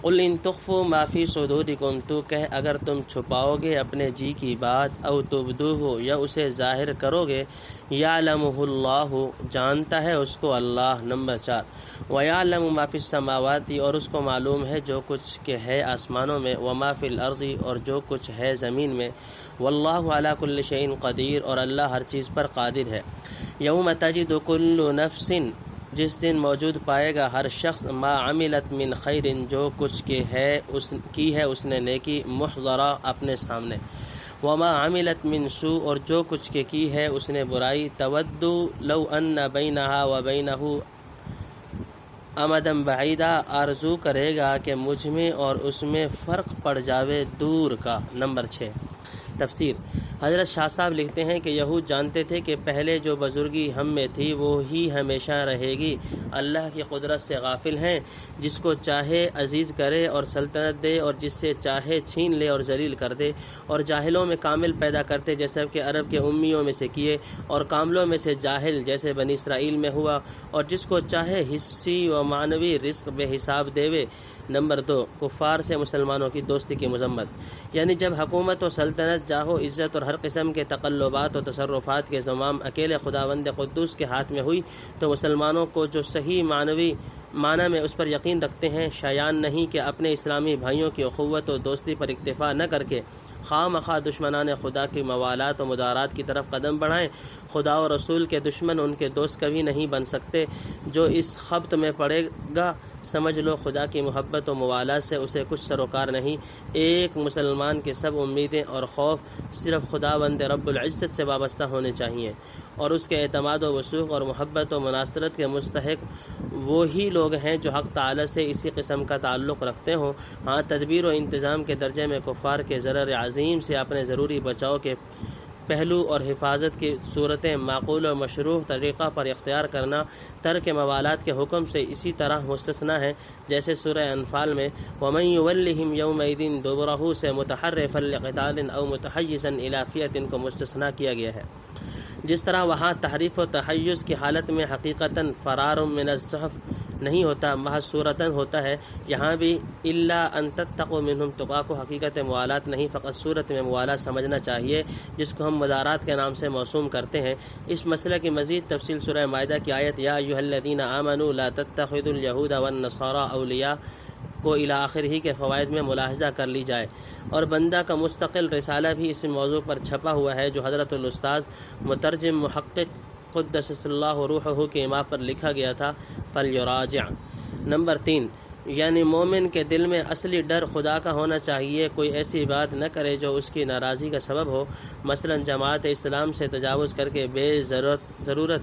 قل ان تخفوا ما فی صدورکم، تو کہہ اگر تم چھپاؤ گے اپنے جی کی بات، او تبدوہ، یا اسے ظاہر کرو گے، یعلمہ اللہ، جانتا ہے اس کو اللہ۔ نمبر 4، ویعلم ما فی السماوات، اور اس کو معلوم ہے جو کچھ کہ ہے آسمانوں میں، وما فی الارض، اور جو کچھ ہے زمین میں، واللہ علی کل شیء قدیر، اور اللہ ہر چیز پر قادر ہے۔ یوم تجد کل نفس، جس دن موجود پائے گا ہر شخص، ما عملت من خیر، جو کچھ کی ہے اس نے نیکی، محضرہ، اپنے سامنے، وما عملت من سوء، اور جو کچھ کی ہے اس نے برائی، تود لو ان بینہا وبینہ امدا بعیدا، آرزو کرے گا کہ مجھ میں اور اس میں فرق پڑ جاوے دور کا۔ نمبر 6، تفسیر۔ حضرت شاہ صاحب لکھتے ہیں کہ یہود جانتے تھے کہ پہلے جو بزرگی ہم میں تھی وہ ہی ہمیشہ رہے گی، اللہ کی قدرت سے غافل ہیں، جس کو چاہے عزیز کرے اور سلطنت دے، اور جس سے چاہے چھین لے اور ذلیل کر دے، اور جاہلوں میں کامل پیدا کرتے جیسے کہ عرب کے امیوں میں سے کیے، اور کاملوں میں سے جاہل جیسے بنی اسرائیل میں ہوا، اور جس کو چاہے حصی و معنوی رزق بے حساب دیوے۔ نمبر 2، کفار سے مسلمانوں کی دوستی کی مذمت، یعنی جب حکومت و سلطنت، جاہ و عزت اور ہر قسم کے تقلبات و تصرفات کے زمام اکیلے خداوند قدوس کے ہاتھ میں ہوئی، تو مسلمانوں کو جو صحیح معنی میں اس پر یقین رکھتے ہیں، شایان نہیں کہ اپنے اسلامی بھائیوں کی اخوت و دوستی پر اکتفا نہ کر کے خواہ مخواہ دشمنان خدا کی موالات و مدارات کی طرف قدم بڑھائیں۔ خدا و رسول کے دشمن ان کے دوست کبھی نہیں بن سکتے۔ جو اس خبط میں پڑے گا، سمجھ لو خدا کی محبت و موالات سے اسے کچھ سروکار نہیں۔ ایک مسلمان کے سب امیدیں اور خوف صرف خداوند رب العزت سے وابستہ ہونے چاہیے، اور اس کے اعتماد و وثوق اور محبت و مناصرت کے مستحق وہی لوگ ہیں جو حق تعالی سے اسی قسم کا تعلق رکھتے ہوں۔ ہاں، تدبیر و انتظام کے درجے میں کفار کے ضرر عظیم سے اپنے ضروری بچاؤ کے پہلو اور حفاظت کی صورتیں معقول و مشروع طریقہ پر اختیار کرنا ترک موالات کے حکم سے اسی طرح مستثنیٰ ہے، جیسے سورہ انفال میں وَمَن يُوَلِّهِمْ يَوْمَئِذٍ دُبُرَهُ سے متحرفا لقتال او متحیزا الی فئة کو مستثنیٰ کیا گیا ہے۔ جس طرح وہاں تحریف و تحیز کی حالت میں حقیقتاً فرار من الصحف نہیں ہوتا، محض صورتاً ہوتا ہے، یہاں بھی الا ان تتقوا منہم تقا کو حقیقت موالات نہیں، فقط صورت میں موالات سمجھنا چاہیے، جس کو ہم مدارات کے نام سے موسوم کرتے ہیں۔ اس مسئلہ کی مزید تفصیل سورہ مائدہ کی آیت یا ایھا الذین آمنوا لا تتخذوا اليہود والنصارى اولیاء کو الی آخر ہی کے فوائد میں ملاحظہ کر لی جائے، اور بندہ کا مستقل رسالہ بھی اس موضوع پر چھپا ہوا ہے جو حضرت الاستاذ مترجم محقق قدس اللہ روحہ کے اماں پر لکھا گیا تھا، فلیراجع۔ نمبر 3، یعنی مومن کے دل میں اصلی ڈر خدا کا ہونا چاہیے، کوئی ایسی بات نہ کرے جو اس کی ناراضی کا سبب ہو، مثلا جماعت اسلام سے تجاوز کر کے بے ضرورت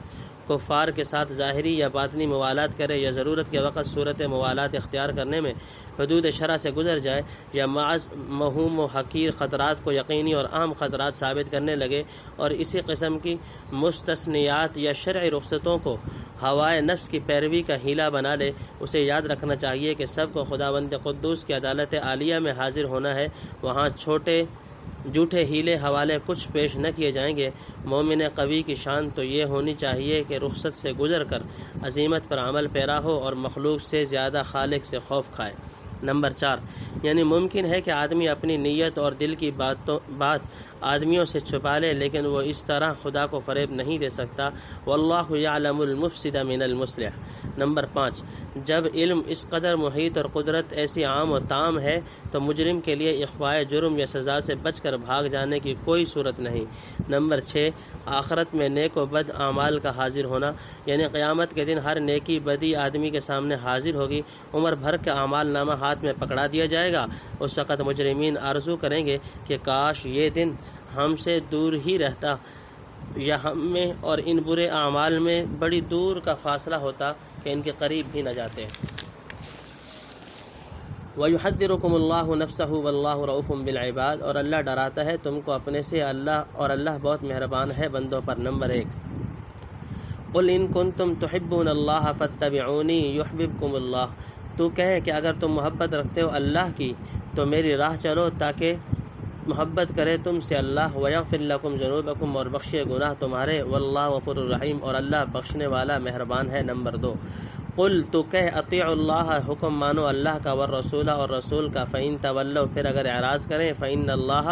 کفار کے ساتھ ظاہری یا باطنی موالات کرے، یا ضرورت کے وقت صورت موالات اختیار کرنے میں حدود شرع سے گزر جائے، یا معاذ موہوم و حقیر خطرات کو یقینی اور اہم خطرات ثابت کرنے لگے، اور اسی قسم کی مستثنیات یا شرعی رخصتوں کو ہوائے نفس کی پیروی کا ہیلہ بنا لے۔ اسے یاد رکھنا چاہیے کہ سب کو خداوند قدوس کی عدالت عالیہ میں حاضر ہونا ہے، وہاں جھوٹے ہیلے حوالے کچھ پیش نہ کیے جائیں گے۔ مومن قوی کی شان تو یہ ہونی چاہیے کہ رخصت سے گزر کر عزیمت پر عمل پیرا ہو اور مخلوق سے زیادہ خالق سے خوف کھائے۔ نمبر 4، یعنی ممکن ہے کہ آدمی اپنی نیت اور دل کی بات آدمیوں سے چھپا لے، لیکن وہ اس طرح خدا کو فریب نہیں دے سکتا۔ واللہ یعلم المفسد من المصلح۔ نمبر 5، جب علم اس قدر محیط اور قدرت ایسی عام و تام ہے تو مجرم کے لیے اخفائے جرم یا سزا سے بچ کر بھاگ جانے کی کوئی صورت نہیں۔ نمبر 6، آخرت میں نیک و بد اعمال کا حاضر ہونا، یعنی قیامت کے دن ہر نیکی بدی آدمی کے سامنے حاضر ہوگی، عمر بھر کا اعمال نامہ ہاتھ میں پکڑا دیا جائے گا۔ اس وقت مجرمین آرزو کریں گے کہ کاش یہ دن ہم سے دور ہی رہتا، یا ہم میں اور ان برے اعمال میں بڑی دور کا فاصلہ ہوتا کہ ان کے قریب بھی نہ جاتے۔ وَيُحَذِّرُكُمُ اللَّهُ نَفْسَهُ وَاللَّهُ رَءُوفٌ بِالْعِبَادِ، اور اللہ ڈراتا ہے تم کو اپنے سے، اور اللہ بہت مہربان ہے بندوں پر۔ نمبر 1، قُلْ إِن كُنتُمْ تُحِبُّونَ اللَّهَ فَاتَّبِعُونِي يُحْبِبْكُمُ اللَّهُ، تو کہے کہ اگر تم محبت رکھتے ہو اللہ کی تو میری راہ چلو تاکہ محبت کرے تم سے اللہ، وَيَغْفِرْ لَكُمْ ذُنُوبَكُمْ، اور بخشے گناہ تمہارے، وَاللَّهُ غَفُورٌ رَحِيمٌ، اور اللہ بخشنے والا مہربان ہے۔ نمبر 2، قل تو کہہ اطیعوا اللہ، حکم مانو اللہ کا، والرسول، اور رسول کا، فإن تولوا، پھر اگر اعراض کریں، فإن اللہ،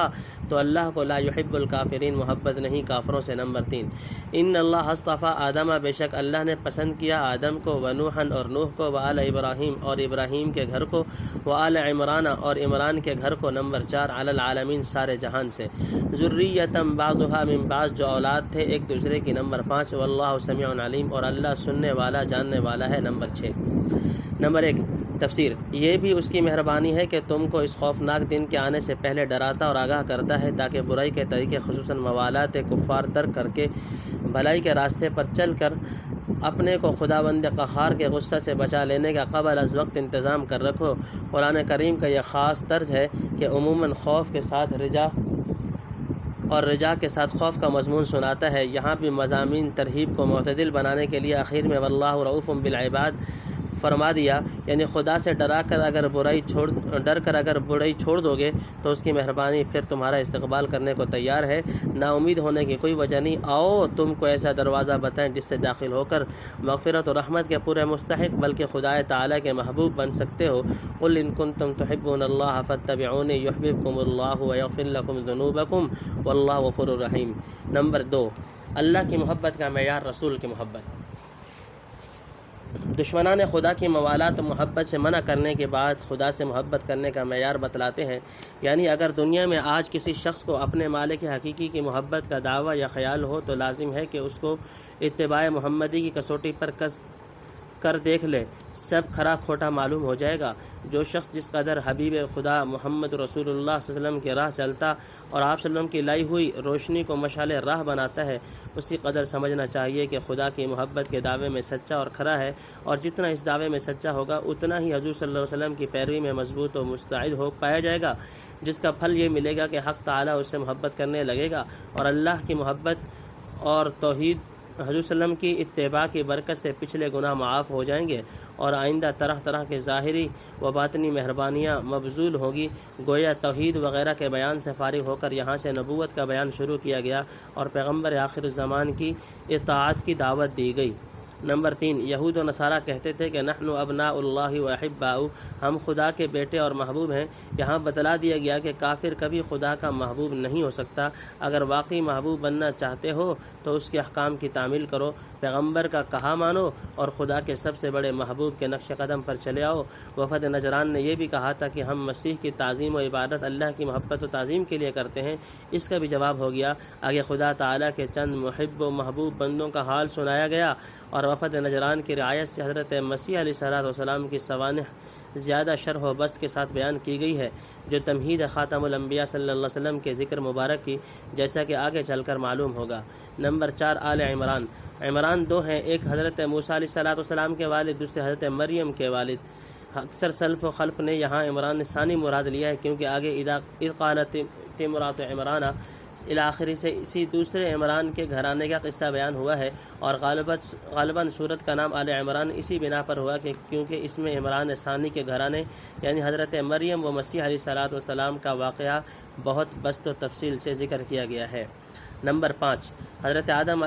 تو اللہ کو، لا يحب الکافرین، محبت نہیں کافروں سے۔ نمبر 3، ان اللہ اصطفیٰ آدم، بے شک اللہ نے پسند کیا آدم کو، ونوحا، اور نوح کو، وآل ابراہیم، اور ابراہیم کے گھر کو، وآل عمران، اور عمران کے گھر کو۔ نمبر 4، علی العالمین، سارے جہان سے، ذریۃ بعضھا من بعض، جو اولاد تھے ایک دوسرے کی۔ نمبر 5، واللہ سمیع علیم، اور اللہ سننے والا جاننے والا ہے۔ نمبر 6۔ نمبر 1، تفسیر، یہ بھی اس کی مہربانی ہے کہ تم کو اس خوفناک دن کے آنے سے پہلے ڈراتا اور آگاہ کرتا ہے، تاکہ برائی کے طریقے خصوصاً موالات کفار ترک کر کے بھلائی کے راستے پر چل کر اپنے کو خداوند قہار کے غصہ سے بچا لینے کا قبل از وقت انتظام کر رکھو۔ قرآن کریم کا یہ خاص طرز ہے کہ عموماً خوف کے ساتھ رجا کے ساتھ خوف کا مضمون سناتا ہے۔ یہاں بھی مضامین ترہیب کو معتدل بنانے کے لیے آخر میں واللہ رؤوف بالعباد فرما دیا، یعنی خدا سے ڈر کر اگر برائی چھوڑ دو گے تو اس کی مہربانی پھر تمہارا استقبال کرنے کو تیار ہے، نا امید ہونے کی کوئی وجہ نہیں۔ آؤ تم کو ایسا دروازہ بتائیں جس سے داخل ہو کر مغفرت و رحمت کے پورے مستحق بلکہ خدائے تعالیٰ کے محبوب بن سکتے ہو۔ قل ان کنتم تحبون اللہ فاتبعونی یحببکم اللہ ویغفر لکم ذنوبکم واللہ غفور رحیم۔ نمبر 2، اللہ کی محبت کا معیار رسول کی محبت۔ دشمنان خدا کی موالات و محبت سے منع کرنے کے بعد خدا سے محبت کرنے کا معیار بتلاتے ہیں، یعنی اگر دنیا میں آج کسی شخص کو اپنے مالک حقیقی کی محبت کا دعویٰ یا خیال ہو تو لازم ہے کہ اس کو اتباع محمدی کی کسوٹی پر کس کر دیکھ لے، سب کھرا کھوٹا معلوم ہو جائے گا۔ جو شخص جس قدر حبیب خدا محمد رسول اللہ صلی اللہ علیہ وسلم کی راہ چلتا اور آپ صلی اللہ علیہ وسلم کی لائی ہوئی روشنی کو مشعل راہ بناتا ہے، اسی قدر سمجھنا چاہیے کہ خدا کی محبت کے دعوے میں سچا اور کھرا ہے، اور جتنا اس دعوے میں سچا ہوگا اتنا ہی حضور صلی اللہ علیہ وسلم کی پیروی میں مضبوط و مستعد ہو پایا جائے گا، جس کا پھل یہ ملے گا کہ حق تعالیٰ اس سے محبت کرنے لگے گا، اور اللہ کی محبت اور توحید حضور صلی اللہ علیہ وسلم کی اتباع کی برکت سے پچھلے گناہ معاف ہو جائیں گے، اور آئندہ طرح طرح کے ظاہری و باطنی مہربانیاں مبذول ہوگی۔ گویا توحید وغیرہ کے بیان سے فارغ ہو کر یہاں سے نبوت کا بیان شروع کیا گیا اور پیغمبر آخر الزمان کی اطاعت کی دعوت دی گئی۔ نمبر 3، یہود و نصارہ کہتے تھے کہ نحن ابناء اللہ و احباؤہ، ہم خدا کے بیٹے اور محبوب ہیں۔ یہاں بتلا دیا گیا کہ کافر کبھی خدا کا محبوب نہیں ہو سکتا۔ اگر واقعی محبوب بننا چاہتے ہو تو اس کے احکام کی تعمیل کرو، پیغمبر کا کہا مانو، اور خدا کے سب سے بڑے محبوب کے نقش قدم پر چلے آؤ۔ وفد نجران نے یہ بھی کہا تھا کہ ہم مسیح کی تعظیم و عبادت اللہ کی محبت و تعظیم کے لیے کرتے ہیں۔ اس کا بھی جواب ہو گیا۔ آگے خدا تعالیٰ کے چند محب و محبوب بندوں کا حال سنایا گیا اور وفد نجران کی رعایت سے حضرت مسیح علیہ السلام کی سوانح زیادہ شرح و بسط کے ساتھ بیان کی گئی ہے، جو تمہید خاتم الانبیاء صلی اللہ علیہ وسلم کے ذکر مبارک کی، جیسا کہ آگے چل کر معلوم ہوگا۔ نمبر 4 آل عمران۔ عمران دو ہیں، ایک حضرت موسیٰ علیہ السلام کے والد، دوسرے حضرت مریم کے والد۔ اکثر سلف و خلف نے یہاں عمران ثانی مراد لیا ہے، کیونکہ آگے اذ قالت امرأۃ عمران الآخری سے اسی دوسرے عمران کے گھرانے کا قصہ بیان ہوا ہے، اور غالباً سورت کا نام آل عمران اسی بنا پر ہوا کہ کیونکہ اس میں عمران ثانی کے گھرانے یعنی حضرت مریم و مسیح علیہ السلام کا واقعہ بہت بسط و تفصیل سے ذکر کیا گیا ہے۔ نمبر 5 حضرت آدم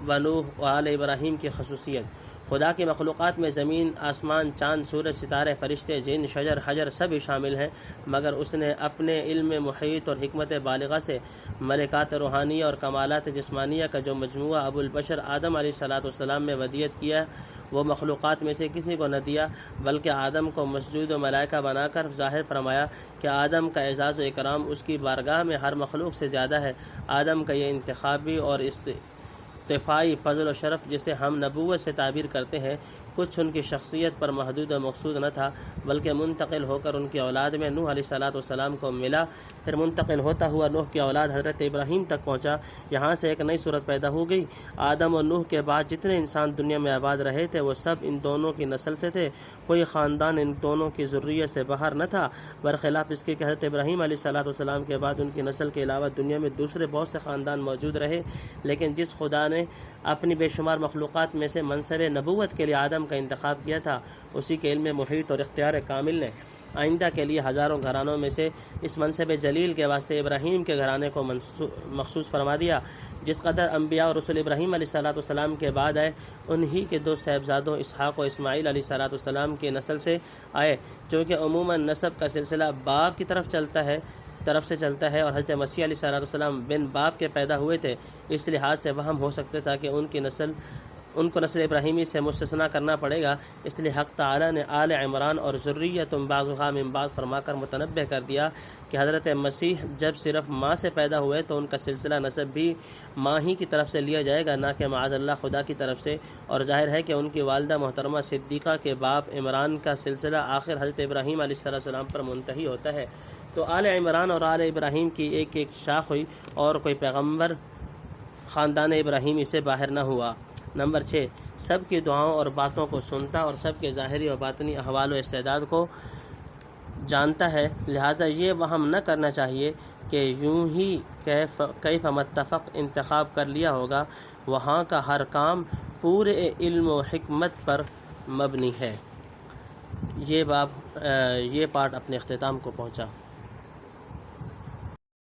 و نوح و آل ابراہیم کی خصوصیت۔ خدا کی مخلوقات میں زمین، آسمان، چاند، سورج، ستارے، فرشتے، جن، شجر، حجر سبھی شامل ہیں، مگر اس نے اپنے علم محیط اور حکمت بالغہ سے ملکات روحانیہ اور کمالات جسمانیہ کا جو مجموعہ ابو البشر آدم علیہ السلام میں ودیت کیا، وہ مخلوقات میں سے کسی کو نہ دیا، بلکہ آدم کو مسجود و ملائکہ بنا کر ظاہر فرمایا کہ آدم کا اعزاز و اکرام اس کی بارگاہ میں ہر مخلوق سے زیادہ ہے۔ آدم کا یہ انتخابی اور استفائی فضل و شرف جسے ہم نبوت سے تعبیر کرتے ہیں، کچھ ان کی شخصیت پر محدود و مقصود نہ تھا، بلکہ منتقل ہو کر ان کی اولاد میں نوح علیہ السلام کو ملا، پھر منتقل ہوتا ہوا نوح کی اولاد حضرت ابراہیم تک پہنچا۔ یہاں سے ایک نئی صورت پیدا ہو گئی۔ آدم اور نوح کے بعد جتنے انسان دنیا میں آباد رہے تھے وہ سب ان دونوں کی نسل سے تھے، کوئی خاندان ان دونوں کی ذریت سے باہر نہ تھا، برخلاف اس کے کہ حضرت ابراہیم علیہ السلام کے بعد ان کی نسل کے علاوہ دنیا میں دوسرے بہت سے خاندان موجود رہے، لیکن جس خدا نے اپنی بے شمار مخلوقات میں سے منصب نبوت کے لیے آدم کا انتخاب کیا تھا، اسی کے علم محیط اور اختیار کامل نے آئندہ کے لیے ہزاروں گھرانوں میں سے اس منصب جلیل کے واسطے ابراہیم کے گھرانے کو مخصوص فرما دیا۔ جس قدر انبیاء اور رسول ابراہیم علیہ السلام کے بعد آئے، انہی کے دو صاحبزادوں اسحاق و اسماعیل علیہ السلام کی نسل سے آئے، چونکہ عموماً نسب کا سلسلہ باپ کی طرف سے چلتا ہے، اور حضرت مسیح علیہ السلام بن باپ کے پیدا ہوئے تھے، اس لحاظ سے وہم ہو سکتا تھا کہ ان کو نسل ابراہیمی سے مستثنا کرنا پڑے گا، اس لیے حق تعالی نے آل عمران اور ذریۃ بعضھا من بعض فرما کر متنبہ کر دیا کہ حضرت مسیح جب صرف ماں سے پیدا ہوئے تو ان کا سلسلہ نسب بھی ماں ہی کی طرف سے لیا جائے گا، نہ کہ معاذ اللہ خدا کی طرف سے، اور ظاہر ہے کہ ان کی والدہ محترمہ صدیقہ کے باپ عمران کا سلسلہ آخر حضرت ابراہیم علیہ السلام پر منتہی ہوتا ہے۔ تو آل عمران اور آل ابراہیم کی ایک شاخ ہوئی، اور کوئی پیغمبر خاندان ابراہیمی سے باہر نہ ہوا۔ نمبر 6 سب کی دعاؤں اور باتوں کو سنتا اور سب کے ظاہری اور باطنی احوال و استعداد کو جانتا ہے، لہٰذا یہ وہم نہ کرنا چاہیے کہ یوں ہی کیف متفق انتخاب کر لیا ہوگا، وہاں کا ہر کام پورے علم و حکمت پر مبنی ہے۔ یہ پارٹ اپنے اختتام کو پہنچا۔